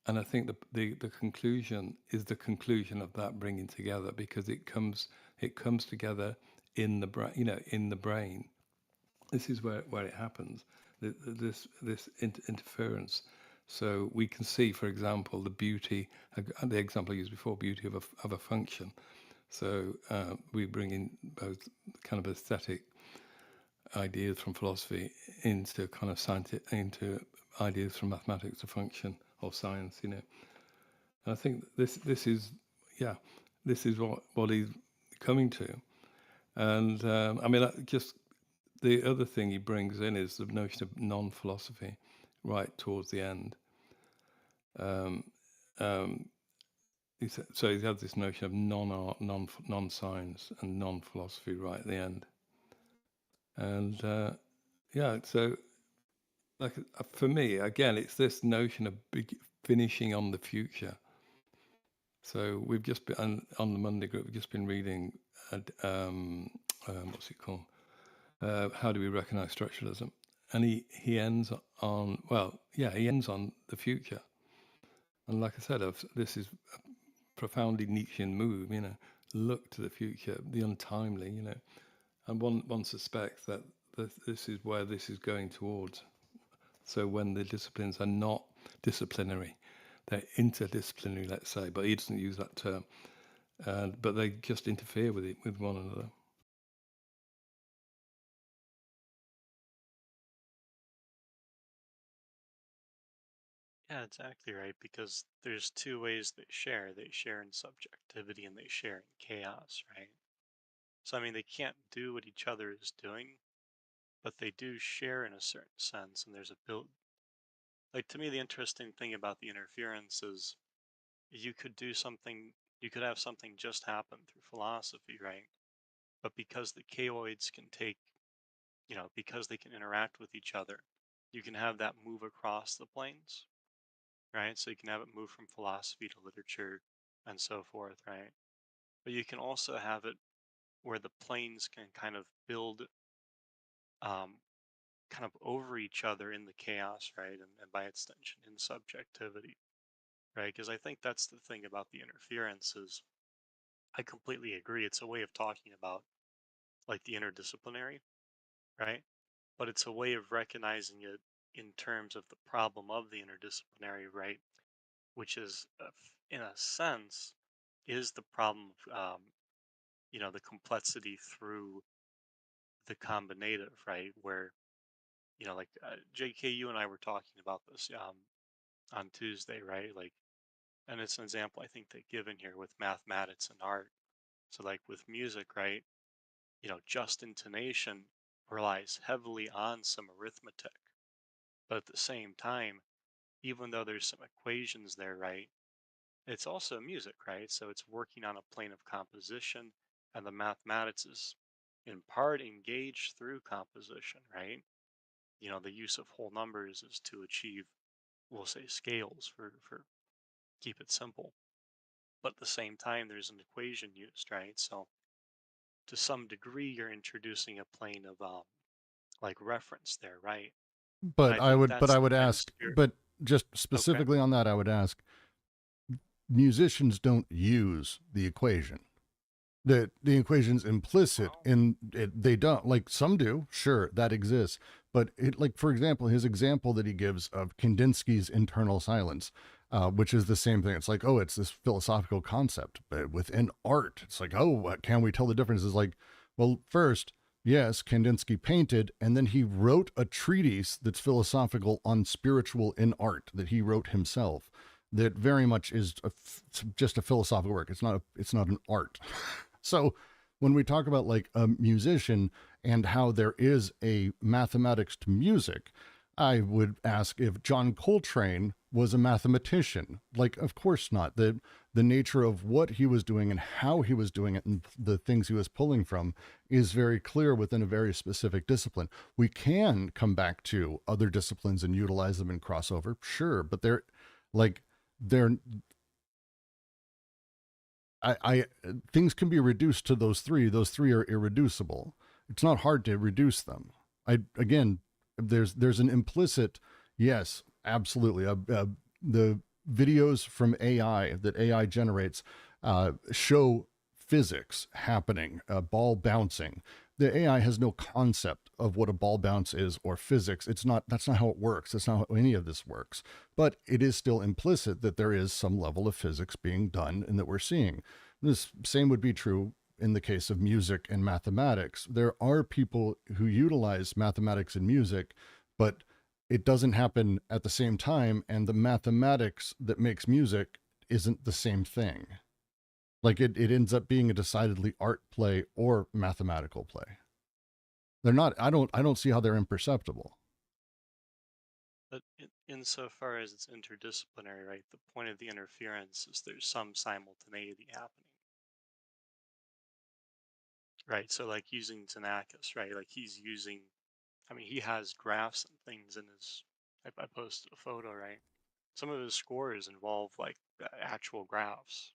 And I think the conclusion is the conclusion of that bringing together, because it comes together in the brain. In the brain, this is where it happens. This interference. So we can see, for example, the beauty. The example I used before, beauty of a function. So we bring in both kind of aesthetic ideas from philosophy into kind of scientific, into ideas from mathematics to function or science, you know. And I think this is what he's coming to. And I mean, just the other thing he brings in is the notion of non-philosophy, right towards the end. Um, so he has this notion of non-art, non-science, and non-philosophy right at the end. And so like for me, again, it's this notion of finishing on the future. So we've just been on the Monday group. We've just been reading, what's it called? How do we recognize structuralism? And he ends on he ends on the future. And like I said, this is a profoundly Nietzschean move. You know, look to the future, the untimely. You know, and one suspects that this is where this is going towards. So when the disciplines are not disciplinary, they're interdisciplinary, let's say, but he doesn't use that term. But they just interfere with one another. Yeah, exactly right. Because there's two ways they share. They share in subjectivity and they share in chaos, right? So I mean, they can't do what each other is doing, but they do share in a certain sense. And there's a build. Like to me, the interesting thing about the interference is you could do something. You could have something just happen through philosophy, right? But because the chaoids can take, because they can interact with each other, you can have that move across the planes, right? So you can have it move from philosophy to literature and so forth, right? But you can also have it where the planes can kind of build um, kind of over each other in the chaos, right? And by extension in subjectivity, right? Because I think that's the thing about the interference is I completely agree. It's a way of talking about like the interdisciplinary, right? But it's a way of recognizing it in terms of the problem of the interdisciplinary, right? Which is, in a sense, is the problem of, the complexity through the combinative, right? Where, like JK, you and I were talking about this on Tuesday, right? Like, and it's an example I think they give in here with mathematics and art. So, like with music, right? Just intonation relies heavily on some arithmetic. But at the same time, even though there's some equations there, right? It's also music, right? So it's working on a plane of composition, and the mathematics is in part engaged through composition, right? The use of whole numbers is to achieve, we'll say, scales for keep it simple. But at the same time, there's an equation used, right? So to some degree, you're introducing a plane of like reference there, right? And But I I think would, but that's I the would kind of ask, spirit. but just Okay. specifically on that, I would ask, musicians don't use the equation. The equation's implicit Well, in it. They don't, like some do, sure, that exists. But it, like, for example, his example that he gives of Kandinsky's internal silence, which is the same thing. It's like, oh, it's this philosophical concept, but within art, it's like, oh, what can we tell the difference? Is like, well, first, yes, Kandinsky painted, and then he wrote a treatise that's philosophical on spiritual in art that he wrote himself. That very much is just a philosophical work. It's not an art. So when we talk about like a musician and how there is a mathematics to music, I would ask if John Coltrane was a mathematician. Like, of course not. The nature of what he was doing and how he was doing it and the things he was pulling from is very clear within a very specific discipline. We can come back to other disciplines and utilize them in crossover, sure, but they're I things can be reduced to those three. Those three are irreducible. It's not hard to reduce them. Again, there's an implicit yes, absolutely. The videos from AI that AI generates show physics happening, ball bouncing. The AI has no concept of what a ball bounce is or physics. That's not how it works. That's not how any of this works. But it is still implicit that there is some level of physics being done and that we're seeing. This same would be true in the case of music and mathematics. There are people who utilize mathematics and music, but it doesn't happen at the same time, and the mathematics that makes music isn't the same thing. Like it ends up being a decidedly art play or mathematical play. They're not, I don't see how they're imperceptible. But insofar as it's interdisciplinary, right, the point of the interference is there's some simultaneity happening. Right, so like using Xenakis, right, like he's using, I mean, he has graphs and things in his, I posted a photo, right? Some of his scores involve like actual graphs,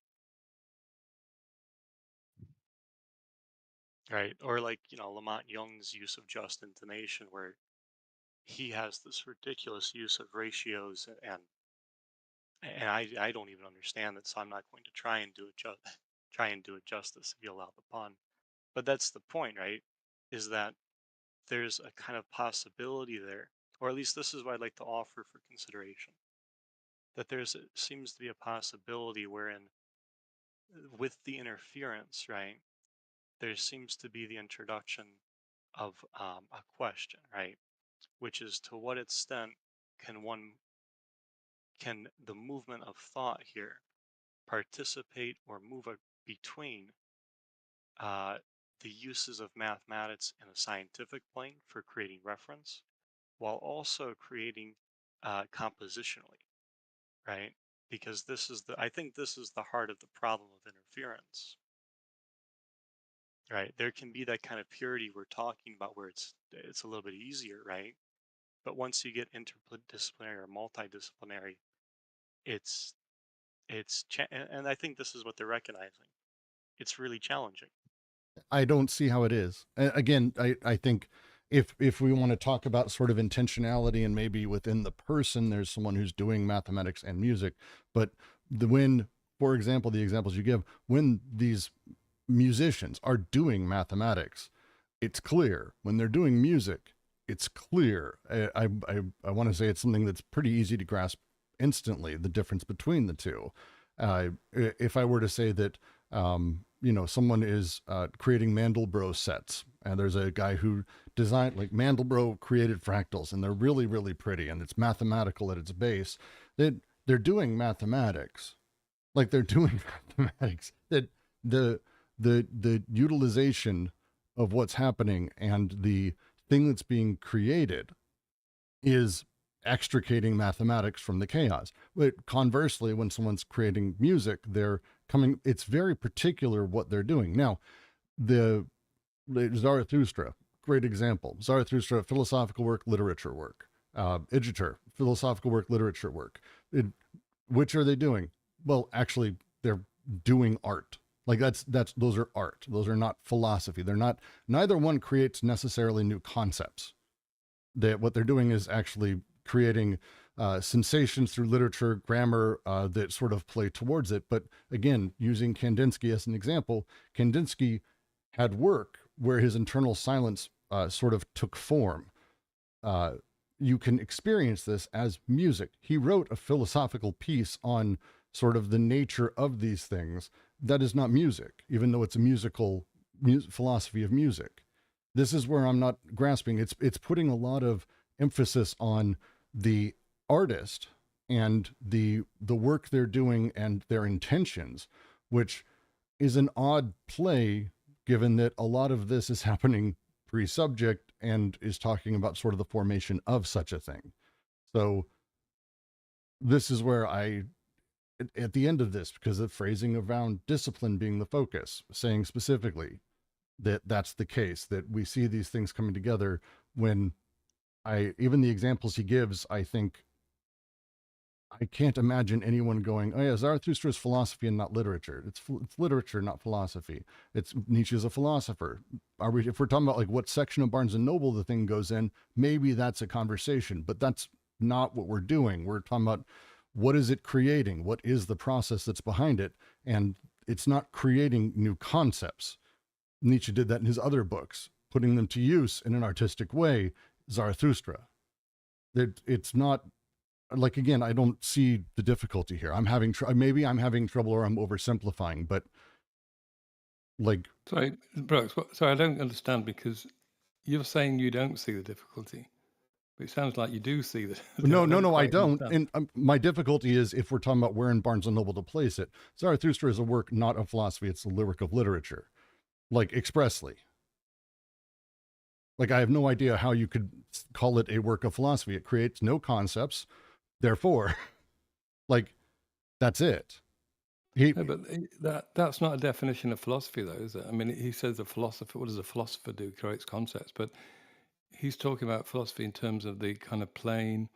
right? Or like, you know, Lamont Young's use of just intonation, where he has this ridiculous use of ratios, and I don't even understand it, so I'm not going to try and do it try and do it justice, if you allow the pun. But that's the point, right? Is that there's a kind of possibility there, or at least this is what I'd like to offer for consideration, that seems to be a possibility wherein with the interference, right, there seems to be the introduction of a question, right, which is to what extent can one can the movement of thought here participate or move between uh, the uses of mathematics in a scientific plane for creating reference, while also creating compositionally, right? Because I think this is the heart of the problem of interference, right? There can be that kind of purity we're talking about where it's a little bit easier, right? But once you get interdisciplinary or multidisciplinary, it's and I think this is what they're recognizing. It's really challenging. I don't see how it is. Again, I think if we want to talk about sort of intentionality and maybe within the person, there's someone who's doing mathematics and music, but when, for example, the examples you give, when these musicians are doing mathematics, it's clear. When they're doing music, it's clear. I want to say it's something that's pretty easy to grasp instantly, the difference between the two. If I were to say that, you know, someone is creating Mandelbrot sets, and there's a guy who designed, like Mandelbrot created fractals, and they're really, really pretty, and it's mathematical at its base, that they're doing mathematics. Like they're doing mathematics. That the utilization of what's happening and the thing that's being created is extricating mathematics from the chaos. But conversely, when someone's creating music, they're coming, it's very particular what they're doing. Now, the Zarathustra, great example. Zarathustra, philosophical work, literature work. Idjiter, philosophical work, literature work. Which are they doing? Well, actually, they're doing art. Like those are art. Those are not philosophy. They're not, neither one creates necessarily new concepts. What they're doing is actually creating sensations through literature, grammar that sort of play towards it. But again, using Kandinsky as an example, Kandinsky had work where his internal silence sort of took form. You can experience this as music. He wrote a philosophical piece on sort of the nature of these things. That is not music, even though it's a musical philosophy of music. This is where I'm not grasping. It's putting a lot of emphasis on the artist and the work they're doing and their intentions, which is an odd play given that a lot of this is happening pre-subject and is talking about sort of the formation of such a thing. So this is where at the end of this, because of phrasing around discipline being the focus, saying specifically that that's the case, that we see these things coming together when even the examples he gives, I think I can't imagine anyone going, oh yeah, Zarathustra's philosophy and not literature. It's literature, not philosophy. It's Nietzsche's a philosopher. If we're talking about like what section of Barnes and Noble the thing goes in, maybe that's a conversation, but that's not what we're doing. We're talking about what is it creating? What is the process that's behind it? And it's not creating new concepts. Nietzsche did that in his other books, putting them to use in an artistic way. Zarathustra. It's not like, again, I don't see the difficulty here. Maybe I'm having trouble or I'm oversimplifying, but like. Sorry, Brooks, sorry, I don't understand, because you're saying you don't see the difficulty, It sounds like you do see that. No, I quite don't. understand. And my difficulty is if we're talking about where in Barnes and Noble to place it, Zarathustra is a work not of philosophy; it's a lyric of literature, like expressly. Like I have no idea how you could call it a work of philosophy. It creates no concepts, therefore, like that's it. No, but that's not a definition of philosophy, though, is it? I mean, he says a philosopher. What does a philosopher do? Creates concepts, but he's talking about philosophy in terms of the kind of plane,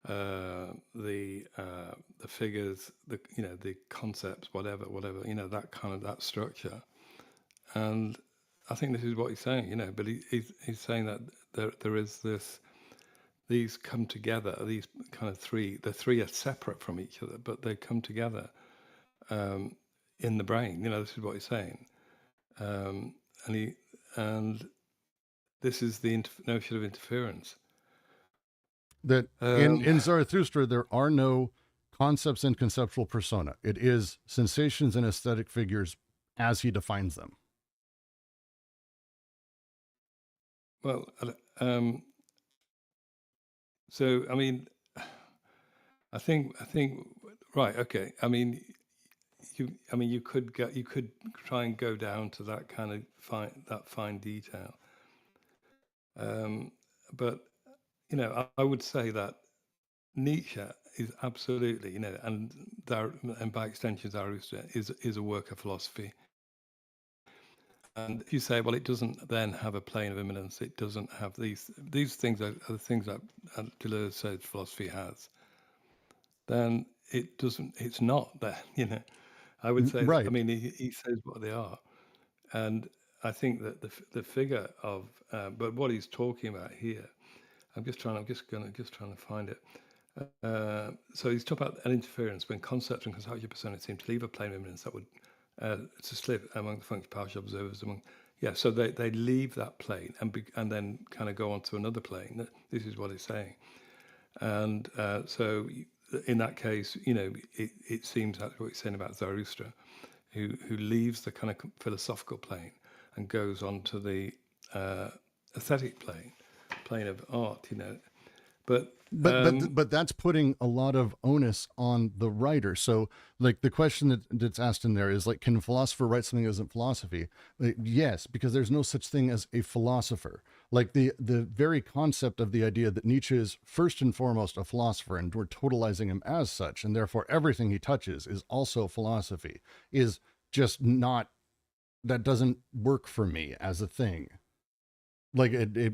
the figures, the concepts, whatever, that kind of that structure. And I think this is what he's saying, But he's saying that there is these come together. These kind of three. The three are separate from each other, but they come together in the brain. This is what he's saying, and this is the notion of interference. That in Zarathustra, there are no concepts and conceptual persona. It is sensations and aesthetic figures as he defines them. Well, so I mean, I think right. Okay. I mean, you could try and go down to that kind of fine detail. But I would say that Nietzsche is absolutely, and by extension Zarathustra is a work of philosophy. And if you say, well, it doesn't then have a plane of immanence, it doesn't have these things are the things that Deleuze says philosophy has, then it doesn't. It's not that, I would say. Right. That, I mean, he says what they are, and I think that the figure of, but what he's talking about here, I'm just trying to find it. So he's talking about an interference when concept and conceptual persona seem to leave a plane of immanence that would to slip among the functional partial observers. So they leave that plane and then kind of go on to another plane. This is what it's saying, and so in that case, it seems that's what he's saying about Zarathustra, who leaves the kind of philosophical plane and goes on to the aesthetic plane of art, But that's putting a lot of onus on the writer. So like the question that's asked in there is like, can a philosopher write something that isn't philosophy? Like, yes, because there's no such thing as a philosopher. Like the very concept of the idea that Nietzsche is first and foremost a philosopher and we're totalizing him as such, and therefore everything he touches is also philosophy, is just not, that doesn't work for me as a thing. Like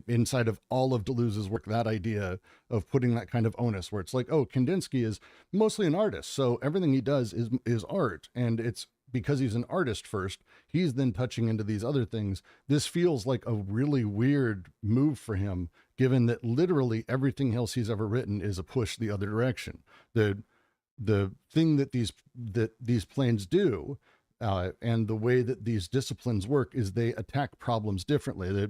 inside of all of Deleuze's work, that idea of putting that kind of onus where it's like, oh, Kandinsky is mostly an artist, so everything he does is art, and it's because he's an artist first, he's then touching into these other things. This feels like a really weird move for him, given that literally everything else he's ever written is a push the other direction. The thing that these planes do, and the way that these disciplines work, is they attack problems differently.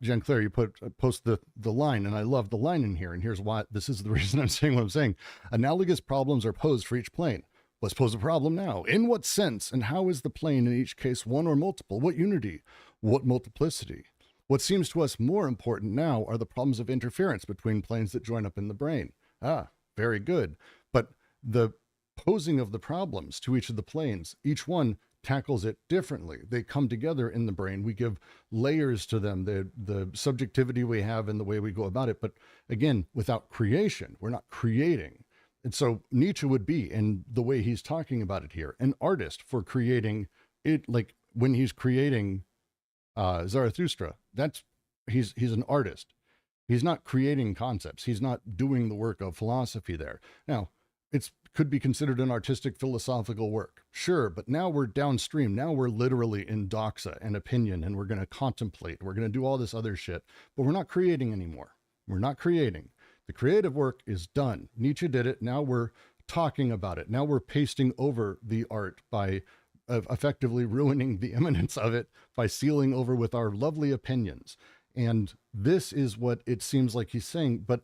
Jean Claire, you post the line, and I love the line in here, and here's why. This is the reason I'm saying what I'm saying. Analogous problems are posed for each plane. Let's pose a problem now. In what sense and how is the plane in each case one or multiple? What unity? What multiplicity? What seems to us more important now are the problems of interference between planes that join up in the brain. Ah, very good. But the posing of the problems to each of the planes, each one tackles it differently. They come together in the brain. We give layers to them, the subjectivity we have and the way we go about it. But again, without creation, we're not creating. And so Nietzsche would be, in the way he's talking about it here, an artist for creating it. Like when he's creating Zarathustra, he's an artist. He's not creating concepts. He's not doing the work of philosophy there. Now, it could be considered an artistic philosophical work. Sure, but now we're downstream. Now we're literally in doxa and opinion, and we're going to contemplate. We're going to do all this other shit, but we're not creating anymore. We're not creating. The creative work is done. Nietzsche did it. Now we're talking about it. Now we're pasting over the art by effectively ruining the immanence of it by sealing over with our lovely opinions. And this is what it seems like he's saying, but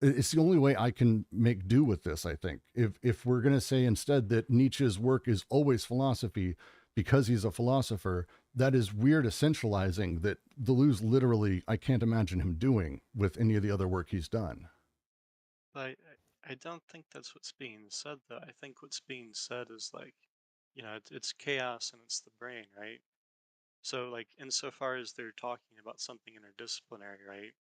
it's the only way I can make do with this, I think. If we're going to say instead that Nietzsche's work is always philosophy because he's a philosopher, that is weird essentializing that Deleuze literally, I can't imagine him doing with any of the other work he's done. But I don't think that's what's being said, though. I think what's being said is like, it's chaos and it's the brain, right? So, like, insofar as they're talking about something interdisciplinary, right?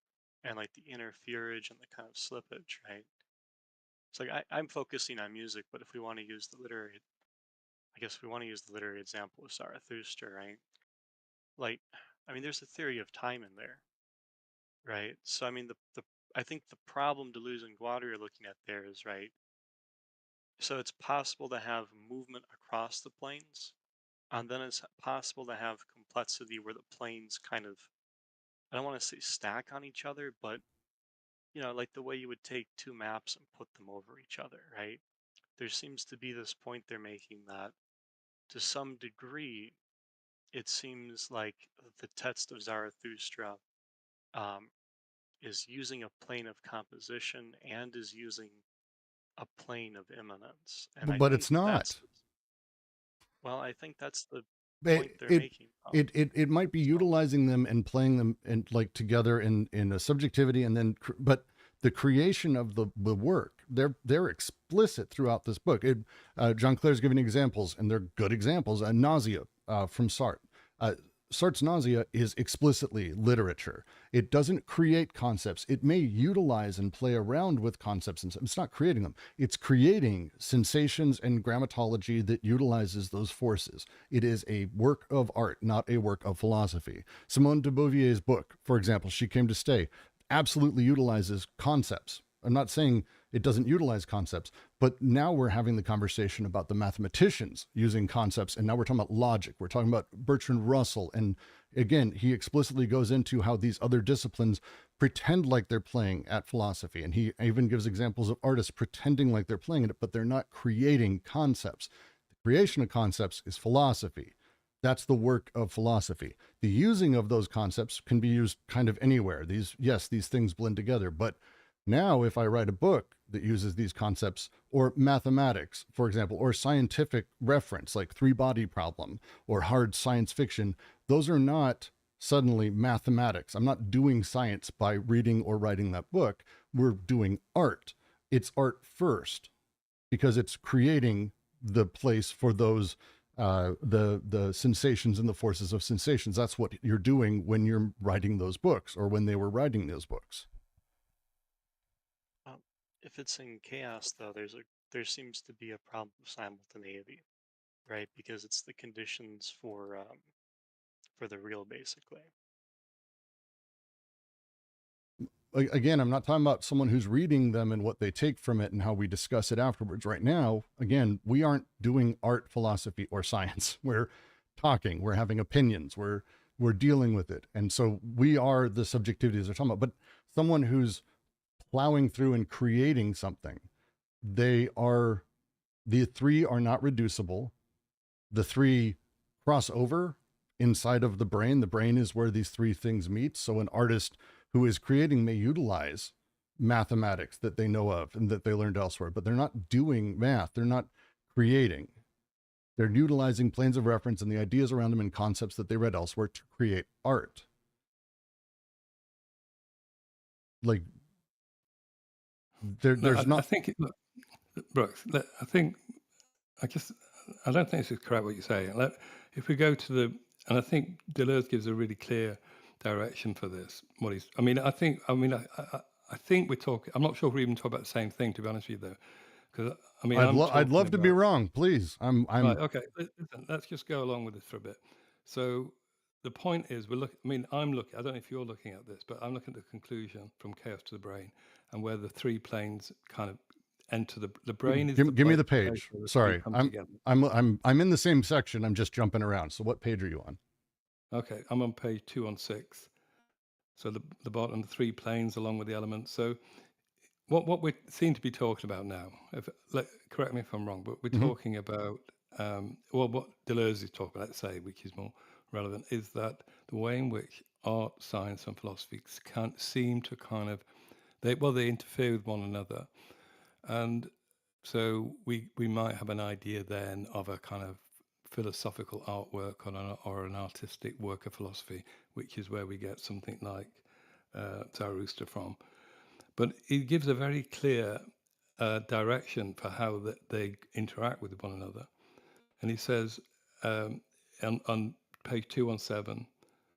And like the interferage and the kind of slippage, right? It's like I'm focusing on music, but if we want to use the literary, I guess we want to use the literary example of Zarathustra, right? Like, I mean, there's a theory of time in there, right? So, I mean, I think the problem Deleuze and Guattari are looking at there is, right? So it's possible to have movement across the planes, and then it's possible to have complexity where the planes kind of, I don't want to say stack on each other, but like the way you would take two maps and put them over each other, right? There seems to be this point they're making that to some degree, it seems like the text of Zarathustra um, is using a plane of composition and is using a plane of immanence. And I But think it's not. that's, well, I think that's the point It they're it making. it might be So, utilizing them and playing them in like together in a subjectivity, and then but the creation of the work, they're explicit throughout this book. John Clare's giving examples, and they're good examples. Nausea from Sartre. Sartre's Nausea is explicitly literature. It doesn't create concepts. It may utilize and play around with concepts, and it's not creating them. It's creating sensations and grammatology that utilizes those forces. It is a work of art, not a work of philosophy. Simone de Beauvier's book, for example, She Came to Stay, absolutely utilizes concepts. I'm not saying it doesn't utilize concepts, but now we're having the conversation about the mathematicians using concepts, and now we're talking about logic. We're talking about Bertrand Russell, and again, he explicitly goes into how these other disciplines pretend like they're playing at philosophy, and he even gives examples of artists pretending like they're playing it, but they're not creating concepts. The creation of concepts is philosophy. That's the work of philosophy. The using of those concepts can be used kind of anywhere. These things blend together, but now, if I write a book that uses these concepts, or mathematics, for example, or scientific reference like three-body problem or hard science fiction, those are not suddenly mathematics. I'm not doing science by reading or writing that book. We're doing art. It's art first because it's creating the place for those the sensations and the forces of sensations. That's what you're doing when you're writing those books, or when they were writing those books. um, if it's in chaos, though, there seems to be a problem of simultaneity, right? Because it's the conditions for the real, basically. Again, I'm not talking about someone who's reading them and what they take from it and how we discuss it afterwards. Right now, again, we aren't doing art, philosophy, or science. We're talking, we're having opinions, we're dealing with it. And so we are the subjectivities they're talking about. But someone who's plowing through and creating something, the three are not reducible. The three cross over inside of the brain. The brain is where these three things meet. So an artist who is creating may utilize mathematics that they know of and that they learned elsewhere, but they're not doing math. They're not creating. They're utilizing planes of reference and the ideas around them and concepts that they read elsewhere to create art. Like there's not. I think, look, Brooks, I don't think this is correct what you're saying. If we go to and I think Deleuze gives a really clear direction for this. I think we're talking. I'm not sure if we're even talking about the same thing, to be honest with you, though, because I'd love to be wrong, please. I'm right. Okay, listen, let's just go along with this for a bit. So the point is, I'm looking. I don't know if you're looking at this, but I'm looking at the conclusion from chaos to the brain, and where the three planes kind of enter the brain. Give me the page. Sorry, I'm in the same section. I'm just jumping around. So what page are you on? Okay, I'm on page 216. So the bottom, the three planes along with the elements. So what we seem to be talking about now, correct me if I'm wrong, but we're talking about, what Deleuze is talking about, let's say, which is more relevant, is that the way in which art, science, and philosophy can't seem to kind of, they interfere with one another. And so we might have an idea then of a kind of philosophical artwork or an artistic work of philosophy, which is where we get something like Zarathustra from. But he gives a very clear direction for how they interact with one another. And he says on page 217,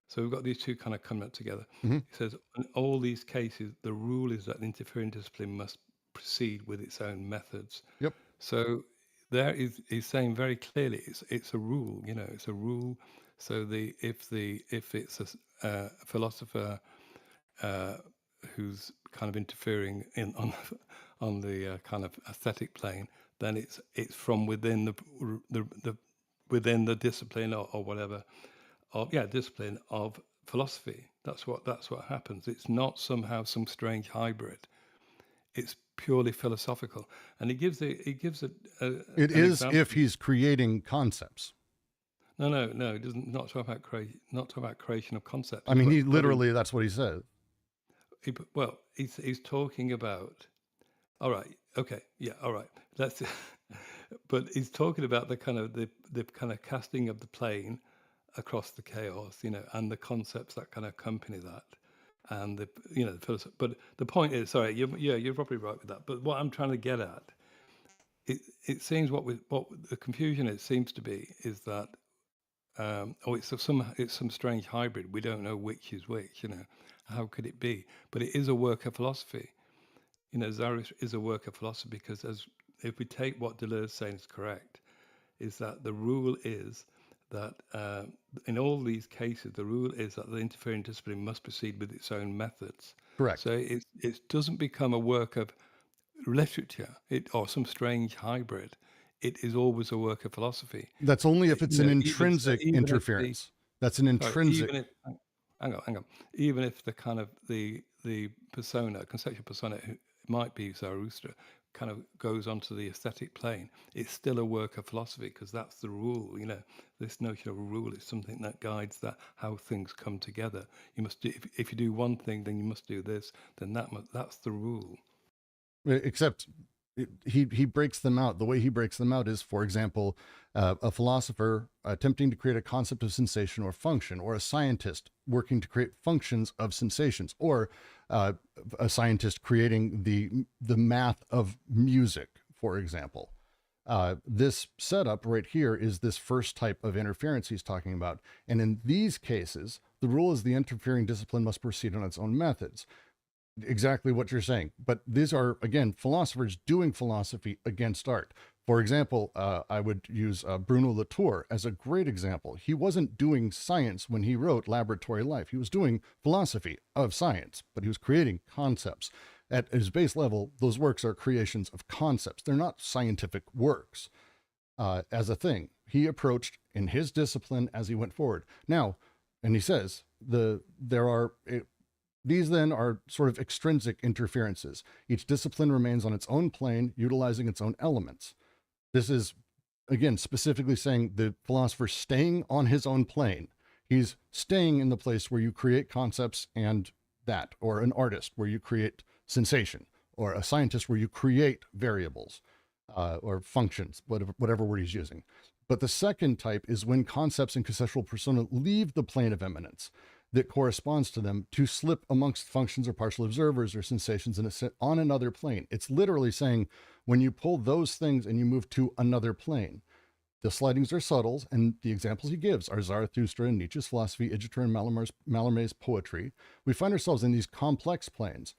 so we've got these two kind of coming up together. Mhm. He says, in all these cases, the rule is that the interfering discipline must proceed with its own methods. Yep. So there is, he's saying very clearly, it's a rule, you know, it's a rule. So if it's a philosopher who's kind of interfering on the kind of aesthetic plane, then it's from within the within the discipline or whatever discipline of philosophy. That's what happens. It's not somehow some strange hybrid. It's purely philosophical, and he gives It an is example. if he's creating concepts. No, it doesn't. Not talk about creation of concepts. I mean, But he literally, that's what he said. he's talking about. All right. Okay. Yeah. All right. That's. But he's talking about the kind of casting of the plane across the chaos, you know, and the concepts that kind of accompany that, and the philosophy. But the point is, sorry, you're probably right with that. But what I'm trying to get at, it seems what the confusion it seems to be is that it's some strange hybrid. We don't know which is which. You know, how could it be? But it is a work of philosophy. You know, Zarathustra is a work of philosophy because if we take what Deleuze is saying is correct, is that the rule is that in all these cases, the rule is that the interfering discipline must proceed with its own methods. Correct. So it doesn't become a work of literature or some strange hybrid. It is always a work of philosophy. That's only if it's You an know, intrinsic even if interference. That's an intrinsic. hang on. Even if the kind of the persona, conceptual persona, who might be Zarathustra, kind of goes onto the aesthetic plane, it's still a work of philosophy because that's the rule. You know, this notion of a rule is something that guides how things come together. You must do, if you do one thing, then you must do this. Then that's the rule. Except he breaks them out. The way he breaks them out is, for example, a philosopher attempting to create a concept of sensation or function, or a scientist working to create functions of sensations, or a scientist creating the math of music, for example. This setup right here is this first type of interference he's talking about. And in these cases, the rule is the interfering discipline must proceed on its own methods. Exactly what you're saying. But these are, again, philosophers doing philosophy against art. For example, I would use Bruno Latour as a great example. He wasn't doing science when he wrote Laboratory Life. He was doing philosophy of science, but he was creating concepts. At his base level, those works are creations of concepts. They're not scientific works as a thing. He approached in his discipline as he went forward. Now, and he says, these then are sort of extrinsic interferences. Each discipline remains on its own plane, utilizing its own elements. This is, again, specifically saying the philosopher staying on his own plane. He's staying in the place where you create concepts and that, or an artist where you create sensation, or a scientist where you create variables or functions, whatever word he's using. But the second type is when concepts and conceptual persona leave the plane of eminence that corresponds to them to slip amongst functions or partial observers or sensations on another plane. It's literally saying when you pull those things and you move to another plane. The slidings are subtle, and the examples he gives are Zarathustra and Nietzsche's philosophy, Ijeter and Mallarmé's poetry. We find ourselves in these complex planes.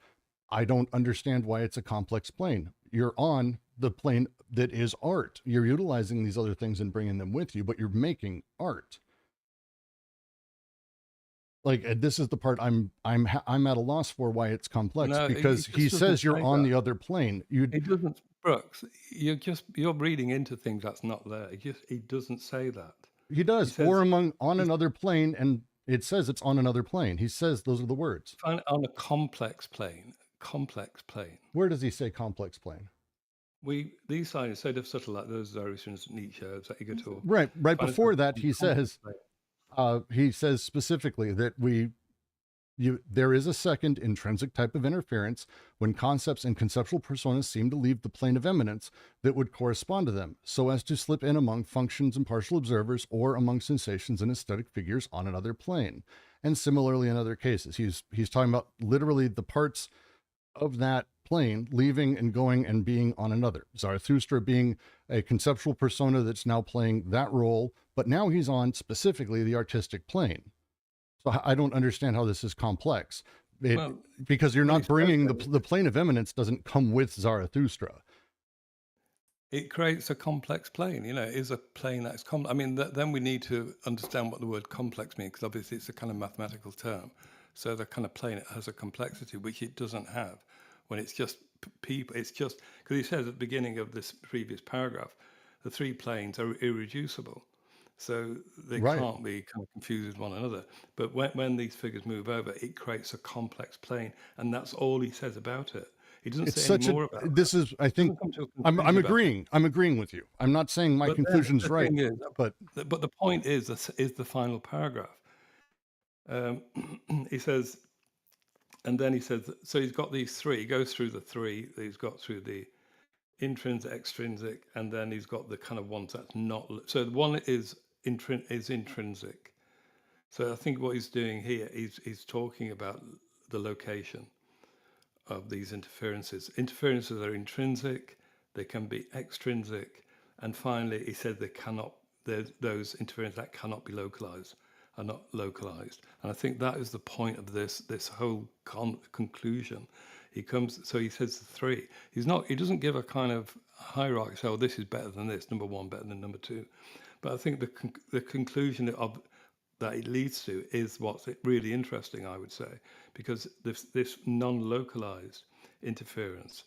I don't understand why it's a complex plane. You're on the plane that is art. You're utilizing these other things and bringing them with you, but you're making art. Like, this is the part I'm at a loss for why it's complex, No, because it he just says doesn't you're say on that. the other plane. It doesn't, Brooks. You're reading into things that's not there. It doesn't say that. He does. He says- Or on another plane, and it says it's on another plane. He says those are the words. Find it on a complex plane. Complex plane. Where does he say complex plane? These signs instead of subtle like those Zarathustra, Nietzsche, Ijeter. Right Find it before that, on he complex says plane. he says specifically that we There is a second intrinsic type of interference when concepts and conceptual personas seem to leave the plane of eminence that would correspond to them, so as to slip in among functions and partial observers or among sensations and aesthetic figures on another plane. And similarly in other cases, he's talking about literally the parts of that plane leaving and going and being on another. Zarathustra being a conceptual persona that's now playing that role, but now he's on specifically the artistic plane. So I don't understand how this is complex. Because you're not bringing the plane of eminence doesn't come with Zarathustra. It creates a complex plane, you know, it is a plane that's I mean, then we need to understand what the word complex means, because obviously it's a kind of mathematical term. So the kind of plane has a complexity which it doesn't have when it's just people. It's just because he says at the beginning of this previous paragraph, the three planes are irreducible. So they can't be kind of confused with one another. But when these figures move over, it creates a complex plane. And that's all he says about it. He doesn't say any more about it. This is, I think, I'm agreeing. I'm agreeing with you. I'm not saying my conclusion's right. But the point is the final paragraph. He says, and then he says, so he's got these three. He goes through the three. He's got through the intrinsic, extrinsic, and then he's got the kind of ones that's not. So the one is intrinsic. So I think what he's doing here, he's talking about the location of these interferences. Interferences are intrinsic, they can be extrinsic, and finally he said those interferences that cannot be localized are not localized. And I think that is the point of this whole conclusion. He says the three. He doesn't give a kind of hierarchy. So this is better than this. Number one better than number two. But I think the conclusion that it leads to is what's really interesting, I would say, because this non-localized interference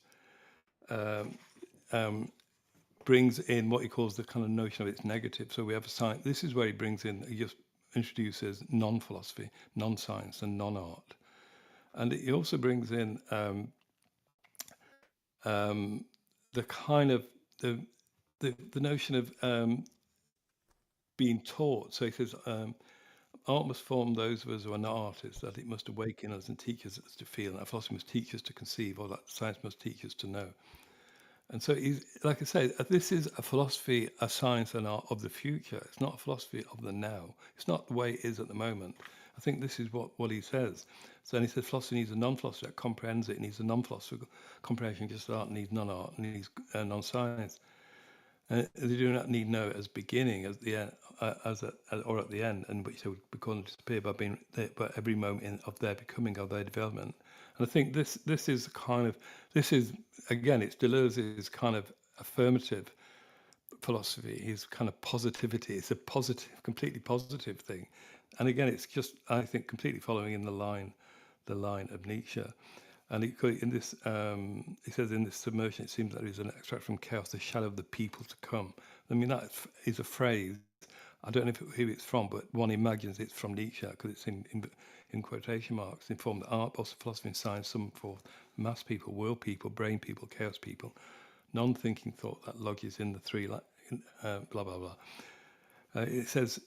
brings in what he calls the kind of notion of its negative. So we have a science. This is where he brings in. He just introduces non-philosophy, non-science, and non-art. And he also brings in the kind of the notion of being taught. So he says, art must form those of us who are not artists, that it must awaken us and teach us to feel, and that philosophy must teach us to conceive, or that science must teach us to know. And so, like I say, this is a philosophy, a science, and art of the future. It's not a philosophy of the now. It's not the way it is at the moment. I think this is what he says. So then he says philosophy needs a non-philosophy that comprehends it. It needs a non-philosophy comprehension, just art needs non-art, needs non-science. And they do not need know as beginning, as the end, or at the end, in which they would become and disappear by being there, by every moment of their becoming, of their development. And I think this is again, it's Deleuze's kind of affirmative philosophy, his kind of positivity. It's a positive, completely positive thing. And again, it's just, I think, completely following in the line of Nietzsche. And in this, he says, in this submersion, it seems that there is an extract from chaos, the shadow of the people to come. I mean, that is a phrase. I don't know who it's from, but one imagines it's from Nietzsche, because it's in quotation marks, informed that art, both philosophy and science, some forth mass people, world people, brain people, chaos people, non-thinking thought that lodges in the three, blah, blah, blah. It says,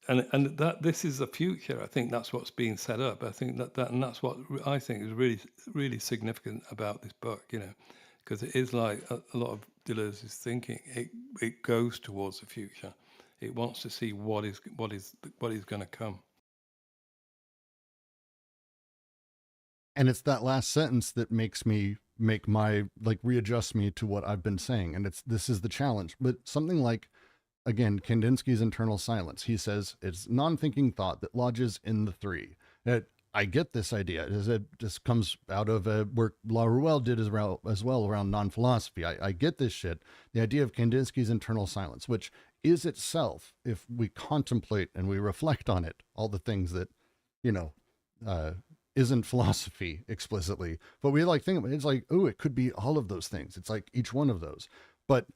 and that this is the future. I think that's what's being set up. I think and that's what I think is really, really significant about this book, you know, because it is like a lot of Deleuze's thinking. It goes towards the future. It wants to see what is going to come. And it's that last sentence that makes me readjust me to what I've been saying. And this is the challenge. But something like, again, Kandinsky's internal silence. He says it's non-thinking thought that lodges in the three. I get this idea. This comes out of work Laruelle did as well around non-philosophy. I get this shit. The idea of Kandinsky's internal silence, which is itself, if we contemplate and we reflect on it, all the things that, isn't philosophy explicitly, but we think about it, it's like, oh, it could be all of those things. It's like each one of those. But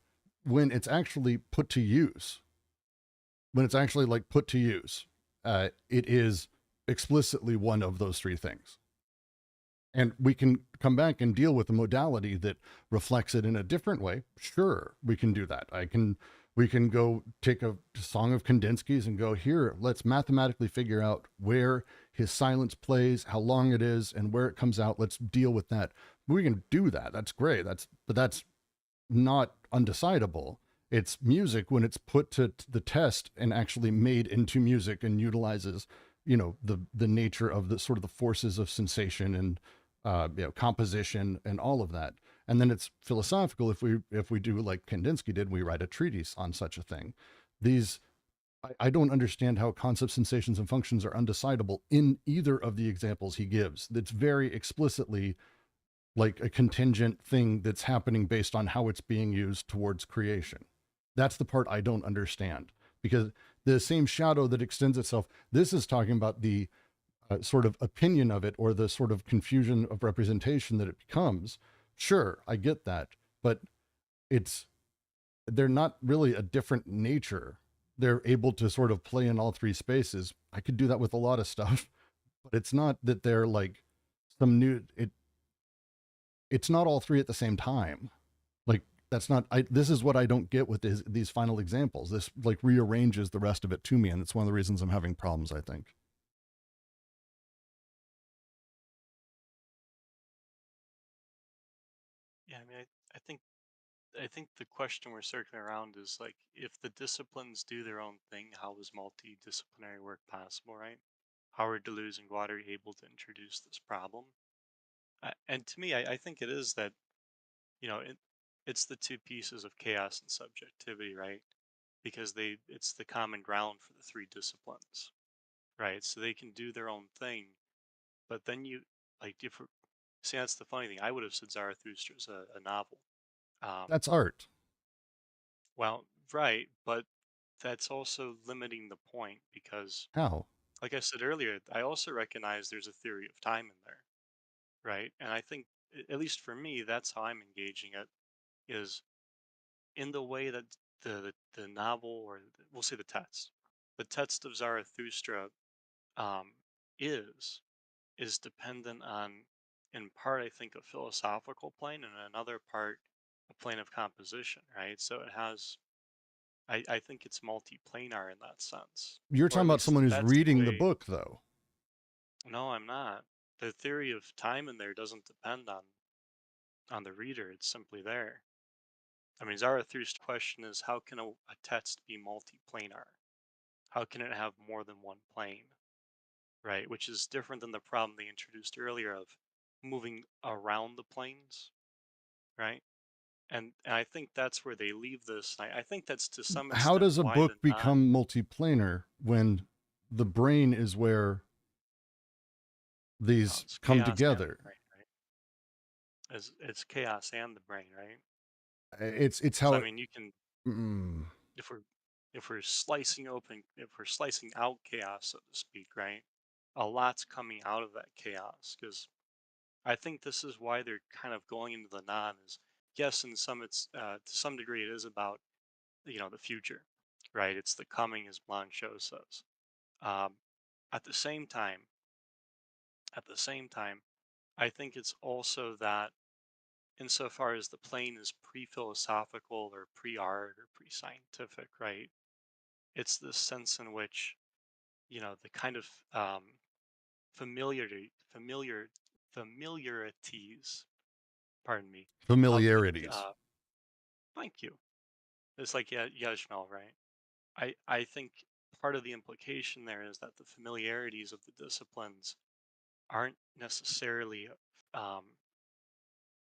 when it's actually put to use, it is explicitly one of those three things. And we can come back and deal with a modality that reflects it in a different way. Sure, we can do that. I can We can go take a song of Kandinsky's and go, here, let's mathematically figure out where his silence plays, how long it is, and where it comes out. Let's deal with that. We can do that. That's great. But that's not undecidable. It's music when it's put to the test and actually made into music and utilizes, the nature of the sort of the forces of sensation and composition and all of that. And then it's philosophical if we do like Kandinsky did, we write a treatise on such a thing. I don't understand how concepts, sensations, and functions are undecidable in either of the examples he gives. It's very explicitly like a contingent thing that's happening based on how it's being used towards creation. That's the part I don't understand, because the same shadow that extends itself, this is talking about the sort of opinion of it, or the sort of confusion of representation that it becomes. Sure, I get that, but they're not really a different nature. They're able to sort of play in all three spaces. I could do that with a lot of stuff, but it's not that they're like some new, it's not all three at the same time. Like that's not, this is what I don't get with these final examples. This like rearranges the rest of it to me. And it's one of the reasons I'm having problems, I think. Yeah, I mean, I think the question we're circling around is like, if the disciplines do their own thing, how is multidisciplinary work possible, right? How are Deleuze and Guattari able to introduce this problem? And to me, I think it is that, you know, it's the two pieces of chaos and subjectivity, right? Because it's the common ground for the three disciplines, right? So they can do their own thing, but then see, that's the funny thing. I would have said Zarathustra's a novel. Um, That's art. well, right, but that's also limiting the point because, How? like I said earlier, I also recognize there's a theory of time in there, right? And I think, at least for me, that's how I'm engaging it, is in the way that the novel, or we'll say the text of Zarathustra, um, is dependent on, in part, I think, a philosophical plane, and another part, a plane of composition, right? So it has, I think it's multiplanar in that sense, You're or at talking about least someone who's that's the reading the way. book, though. No, I'm not. The theory of time in there doesn't depend on the reader. It's simply there. I mean, Zarathustra's question is, how can a text be multiplanar? How can it have more than one plane, right? Which is different than the problem they introduced earlier of moving around the planes, right? And I think that's where they leave this. I think that's to some How extent does a why the book become multiplanar when the brain is where no, these it's come chaos and the together? brain, right? It's chaos and the brain, right? It's So I how, mean, you can, mm, if we're if we're slicing out chaos, so to speak, right? A lot's coming out of that chaos, because I think this is why they're kind of going into the non, is yes, in some it's to some degree it is about, the future, right? It's the coming, as Blanchot says. Um, at the same time, I think it's also that, insofar as the plane is pre-philosophical or pre-art or pre-scientific, right? It's the sense in which, the kind of familiarity, familiarities, pardon me, of the familiarities. thank you. It's like, yeah, Yajmal, right? I think part of the implication there is that the familiarities of the disciplines aren't necessarily um,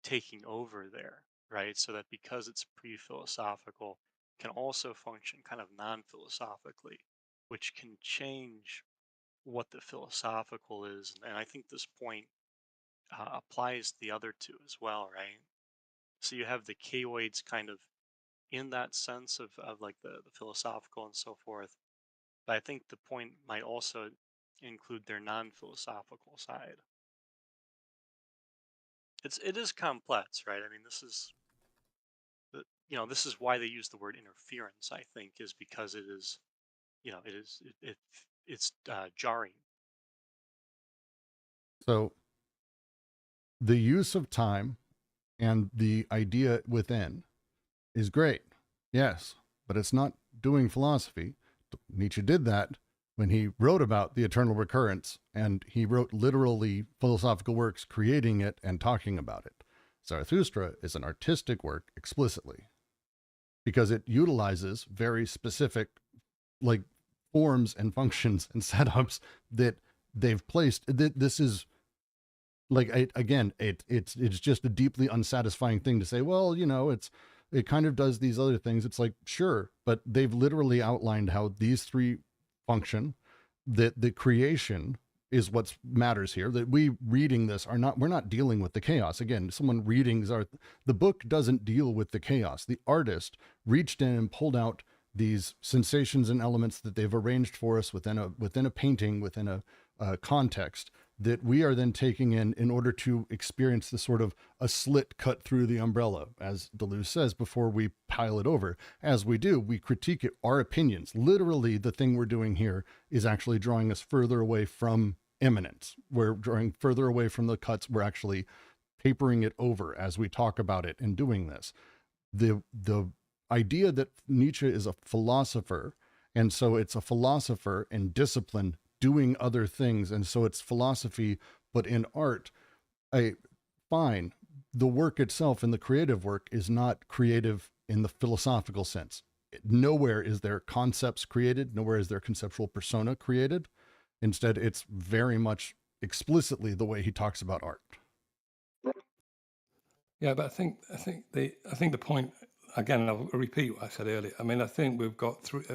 taking over there, right? So that because it's pre-philosophical, can also function kind of non-philosophically, which can change what the philosophical is. And I think this point applies to the other two as well, right? So you have the chaoids kind of in that sense of like the philosophical and so forth. But I think the point might also include their non-philosophical side. It is complex, right? I mean, this is why they use the word interference. I think is because it is, it's jarring. So the use of time and the idea within is great. Yes. but it's not doing philosophy. Nietzsche did that when he wrote about the eternal recurrence, and he wrote literally philosophical works creating it and talking about it. Zarathustra is an artistic work explicitly because it utilizes very specific like forms and functions and setups that they've placed. This is like, it's just a deeply unsatisfying thing to say, well, it kind of does these other things. It's like, sure, but they've literally outlined how these three function, that the creation is what matters here, that we reading this we're not dealing with the chaos. Again, someone reading the book doesn't deal with the chaos. The artist reached in and pulled out these sensations and elements that they've arranged for us within a painting, within a context, that we are then taking in order to experience the sort of a slit cut through the umbrella, as Deleuze says, before we pile it over. As we do, we critique it, our opinions. Literally, the thing we're doing here is actually drawing us further away from immanence. We're drawing further away from the cuts. We're actually papering it over as we talk about it and doing this. The idea that Nietzsche is a philosopher, and so it's a philosopher and discipline doing other things, and so it's philosophy but in art. Fine, the work itself and the creative work is not creative in the philosophical sense. Nowhere is there concepts created, nowhere is there conceptual persona created. Instead, it's very much explicitly the way he talks about art. Yeah, but I think the point, again, I'll repeat what I said earlier. I mean, I think we've got through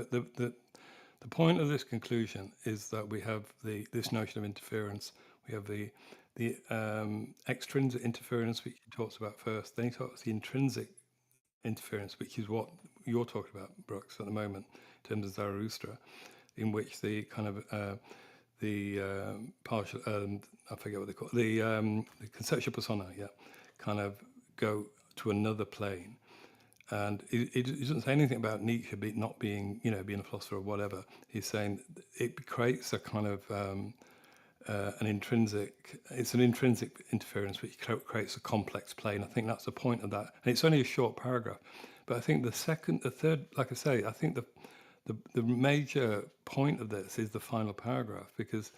the point of this conclusion is that we have this notion of interference. We have the extrinsic interference, which he talks about first. Then he talks about the intrinsic interference, which is what you're talking about, Brooks, at the moment, in terms of Zarathustra, in which the kind of partial, I forget what they call it, the conceptual persona, kind of go to another plane. And he doesn't say anything about Nietzsche not being, being a philosopher or whatever. He's saying it creates a kind of an intrinsic interference which creates a complex plane. I think that's the point of that. And it's only a short paragraph. But I think the third, like I say, I think the major point of this is the final paragraph, because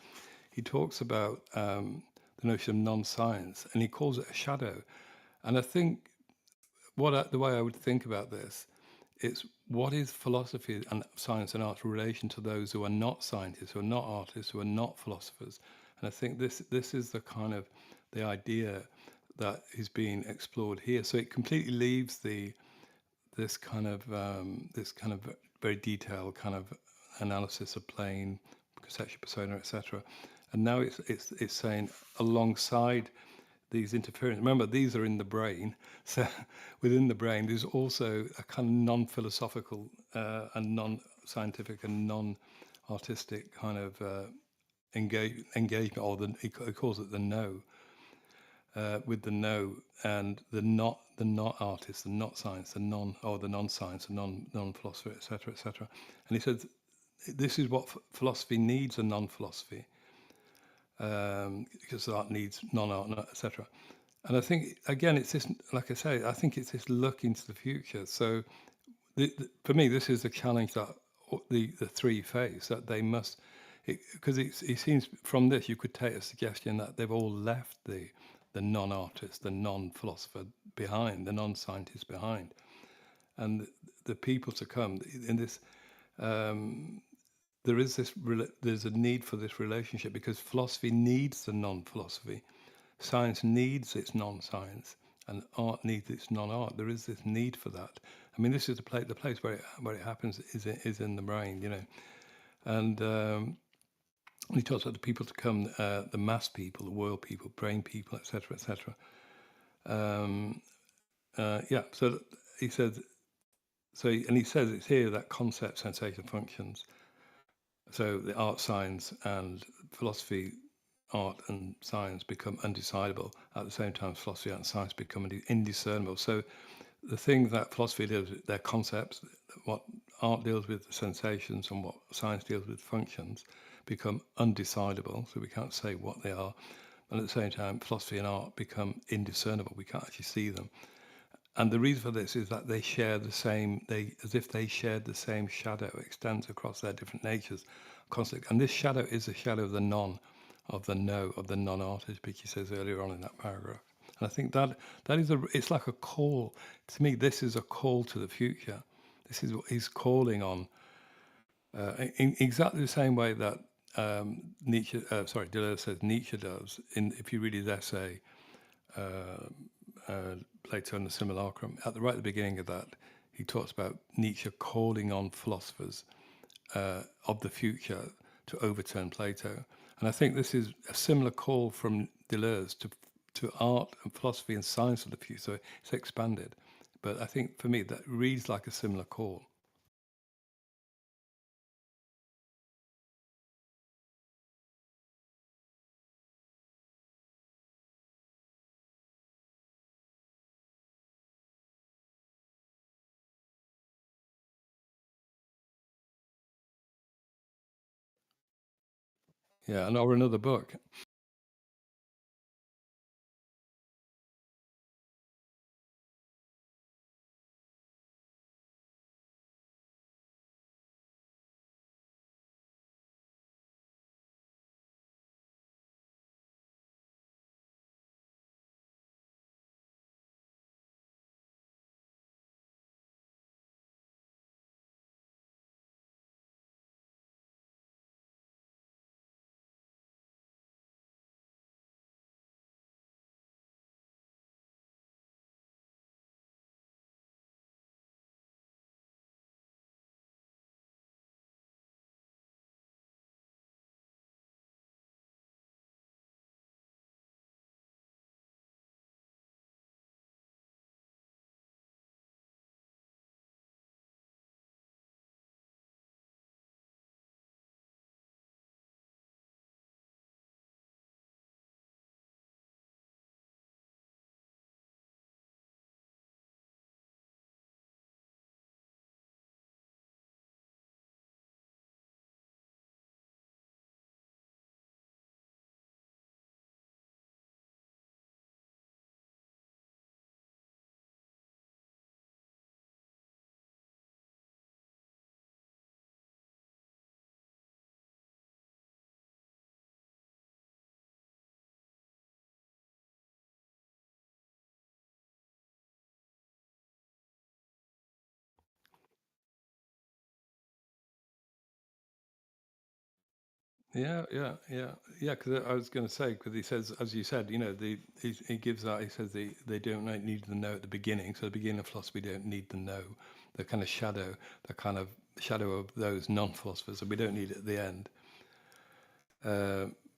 he talks about the notion of non-science, and he calls it a shadow. And I think the way I would think about this is, what is philosophy and science and art in relation to those who are not scientists, who are not artists, who are not philosophers? And I think this is the kind of the idea that is being explored here. So it completely leaves this kind of very detailed kind of analysis of plane, conceptual persona, etc. And now it's saying, alongside these interference, remember, these are in the brain. So within the brain, there's also a kind of non-philosophical and non-scientific and non-artistic kind of engagement, or he calls it the no, with the no and the not artist, the not science, the non-science, the non-philosopher, etc., etc. And he says this is what philosophy needs, a non-philosophy. Because art needs non-art, etc. And I think, again, it's this, like I say, I think it's this look into the future. So for me, this is the challenge that the three face, that they must, because it seems from this you could take a suggestion that they've all left the non-artist, the non-philosopher behind, the non-scientist behind. And the people to come in this, there's a need for this relationship, because philosophy needs the non-philosophy, science needs its non-science, and art needs its non-art. There is this need for that. I mean, this is the place where it happens is in the brain, And he talks about the people to come, the mass people, the world people, brain people, etc., etc. So he says. And he says it's here that concept, sensation, functions. So the art, science, and philosophy, art and science become undecidable. At the same time, philosophy, art, and science become indiscernible. So the things that philosophy deals with, their concepts, what art deals with, the sensations, and what science deals with, functions, become undecidable. So we can't say what they are. And at the same time, philosophy and art become indiscernible. We can't actually see them. And the reason for this is that they share the same, they as if they shared the same shadow extends across their different natures, constantly. And this shadow is a shadow of the non, of the no, of the non-artist, Vicky says earlier on in that paragraph. And I think that that is it's like a call to me. This is a call to the future. This is what he's calling on, in exactly the same way that Nietzsche, sorry, Deleuze says Nietzsche does. In if you read his essay, Plato and the Simulacrum, at the right at the beginning of that, he talks about Nietzsche calling on philosophers of the future to overturn Plato. And I think this is a similar call from Deleuze to art and philosophy and science of the future. So it's expanded. But I think for me, that reads like a similar call. Yeah, and or another book. Yeah. Because I was going to say, because he says, as you said, he gives that. He says they don't need the no at the beginning. So the beginning of philosophy don't need the no, the kind of shadow, the kind of shadow of those non-philosophers. So we don't need it at the end.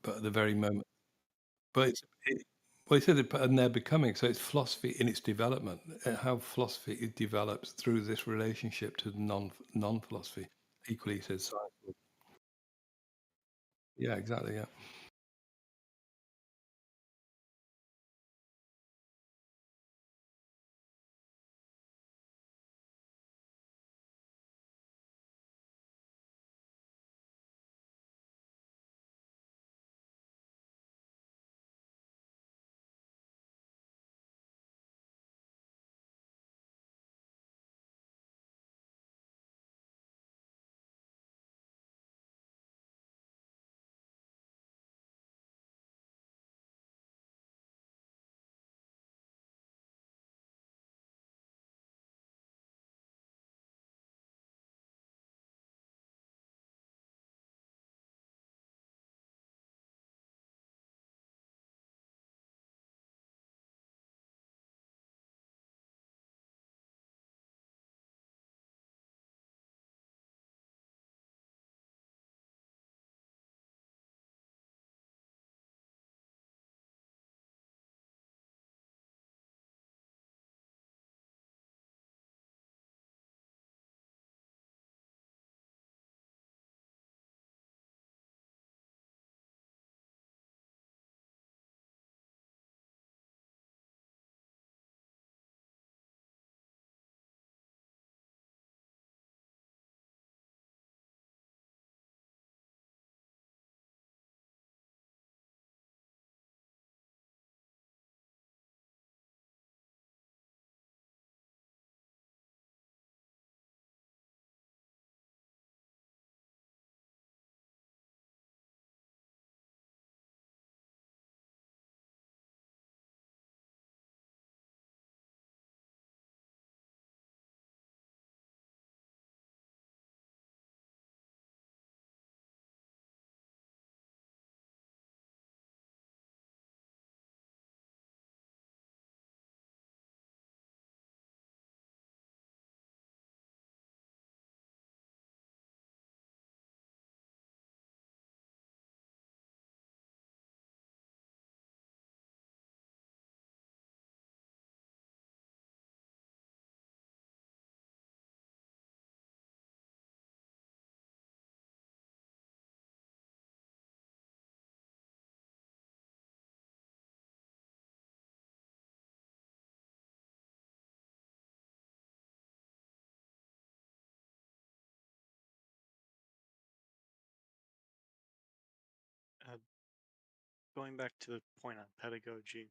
But at the very moment, but well, he said, and they're becoming. So it's philosophy in its development, how philosophy it develops through this relationship to non-philosophy. Equally, he says science. Yeah, exactly. Yeah. going back to the point on pedagogy,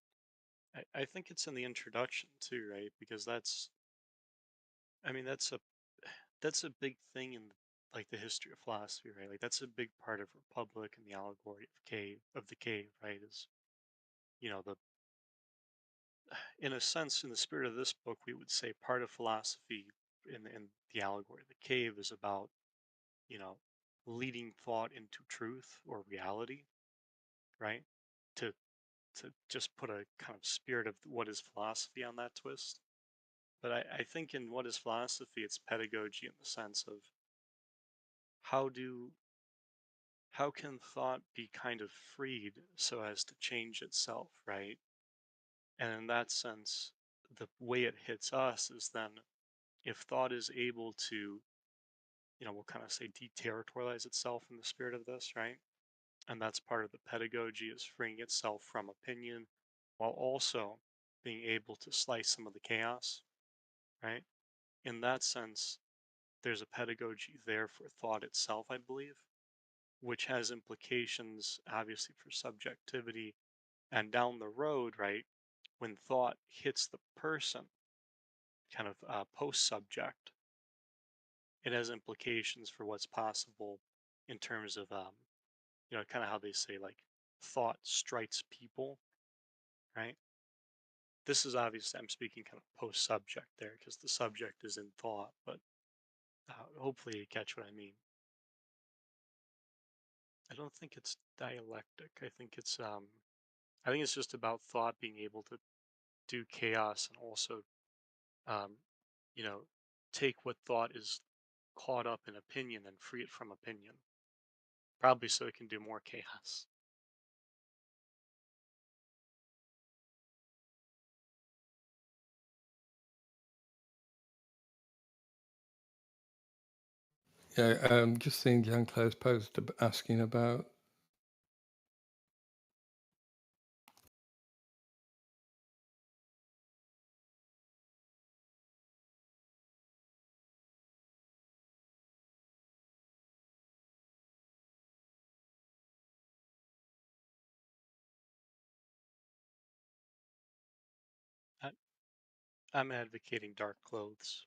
I think it's in the introduction too, right? Because I mean, that's a big thing in like the history of philosophy, right? Like that's a big part of Republic and the allegory of the cave, right? Is the in a sense, in the spirit of this book, we would say part of philosophy in the allegory of the cave is about you know leading thought into truth or reality, right? To to just put a kind of spirit of what is philosophy on that twist. But I think in what is philosophy, it's pedagogy in the sense of how do how can thought be kind of freed so as to change itself, right? And in that sense, the way it hits us is then if thought is able to, we'll kind of say deterritorialize itself in the spirit of this, right? And that's part of the pedagogy is freeing itself from opinion while also being able to slice some of the chaos, right? In that sense, there's a pedagogy there for thought itself, I believe, which has implications obviously for subjectivity and down the road, right? When thought hits the person, kind of post subject, it has implications for what's possible in terms of, kind of how they say like thought strikes people, right? This is obviously, I'm speaking kind of post subject there because the subject is in thought, but hopefully you catch what I mean. I don't think it's dialectic. I think it's just about thought being able to do chaos and also, um, you know, take what thought is caught up in opinion and free it from opinion. Probably so it can do more chaos. Yeah, just seeing Jan Claire's post asking about. I, I'm advocating dark clothes.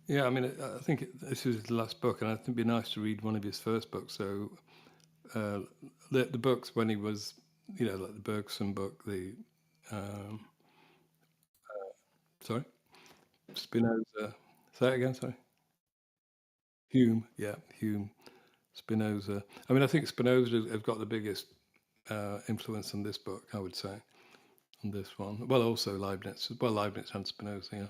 Yeah, I mean, I think this is his last book, and I think it'd be nice to read one of his first books. So uh, the books when he was, like the Bergson book, the um, sorry, Spinoza. Say it again. Sorry, Hume. Yeah, Hume, Spinoza. I mean, I think Spinoza have got the biggest influence on this book. I would say on this one. Well, also Leibniz. Well, Leibniz and Spinoza. Yeah.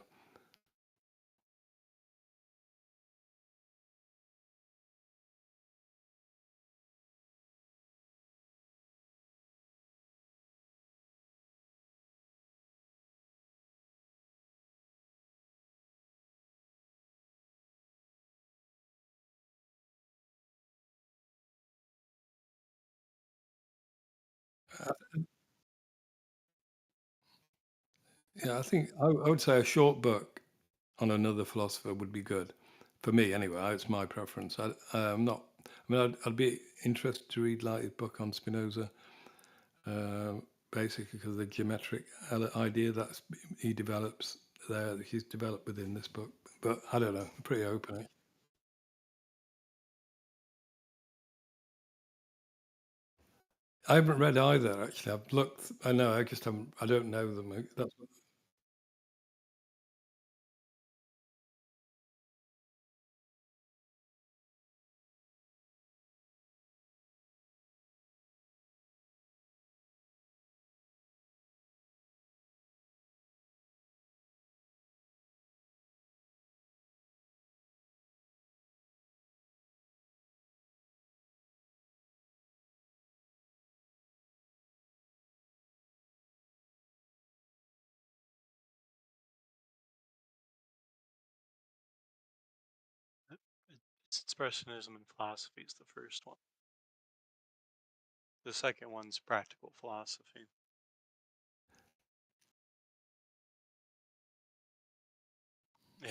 Yeah, I think I would say a short book on another philosopher would be good for me anyway. It's my preference. I'm not. I mean, I'd be interested to read like his book on Spinoza, uh, basically because of the geometric idea that he develops there, that he's developed within this book. But I don't know. I'm pretty open. I haven't read either actually. I've looked. I know. I just haven't. I don't know them. That's Expressionism and philosophy is the first one. The second one's practical philosophy.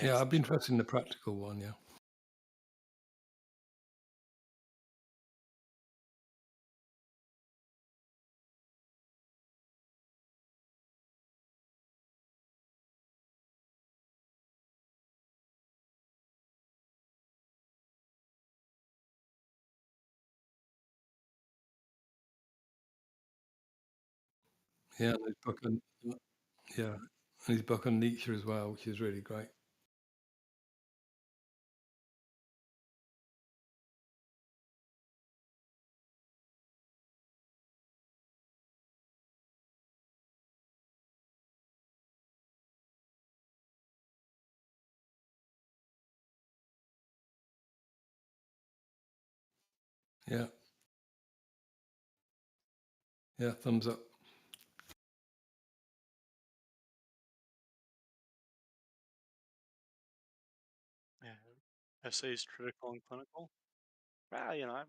Yeah, It's I'd be interested in the practical one. Yeah. Yeah, and his book on yeah, and his book on Nietzsche as well, which is really great. Yeah, yeah, thumbs up. yeah, essays, critical and clinical. Well,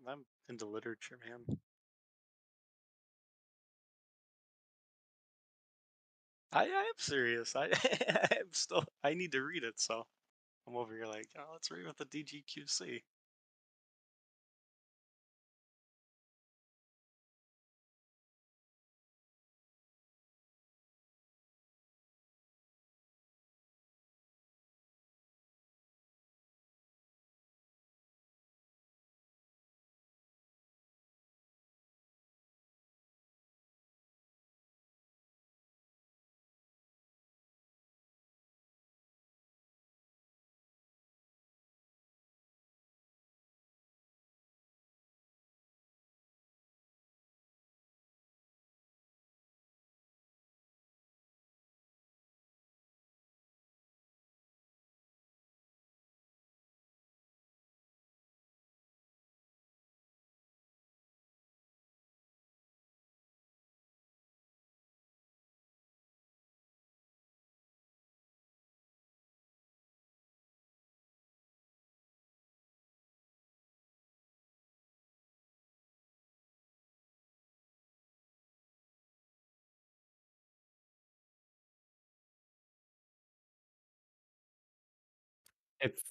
I'm into literature, man. I am serious. I'm still. I need to read it, so I'm over here like, oh, let's read with the DGQC. It's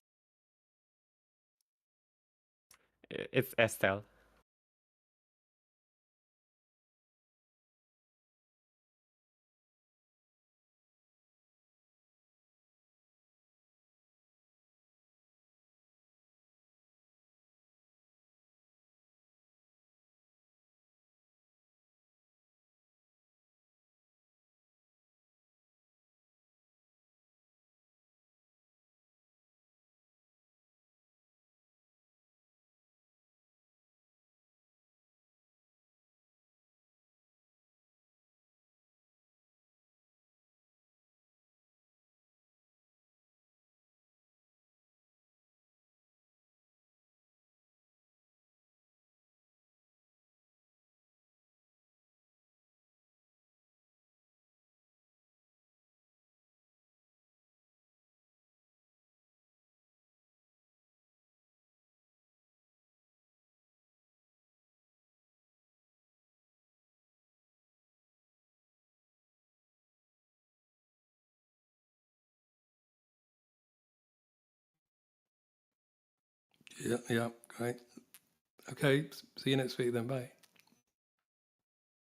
it's Estelle. Yeah, yeah, great. Okay, see you next week then. Bye.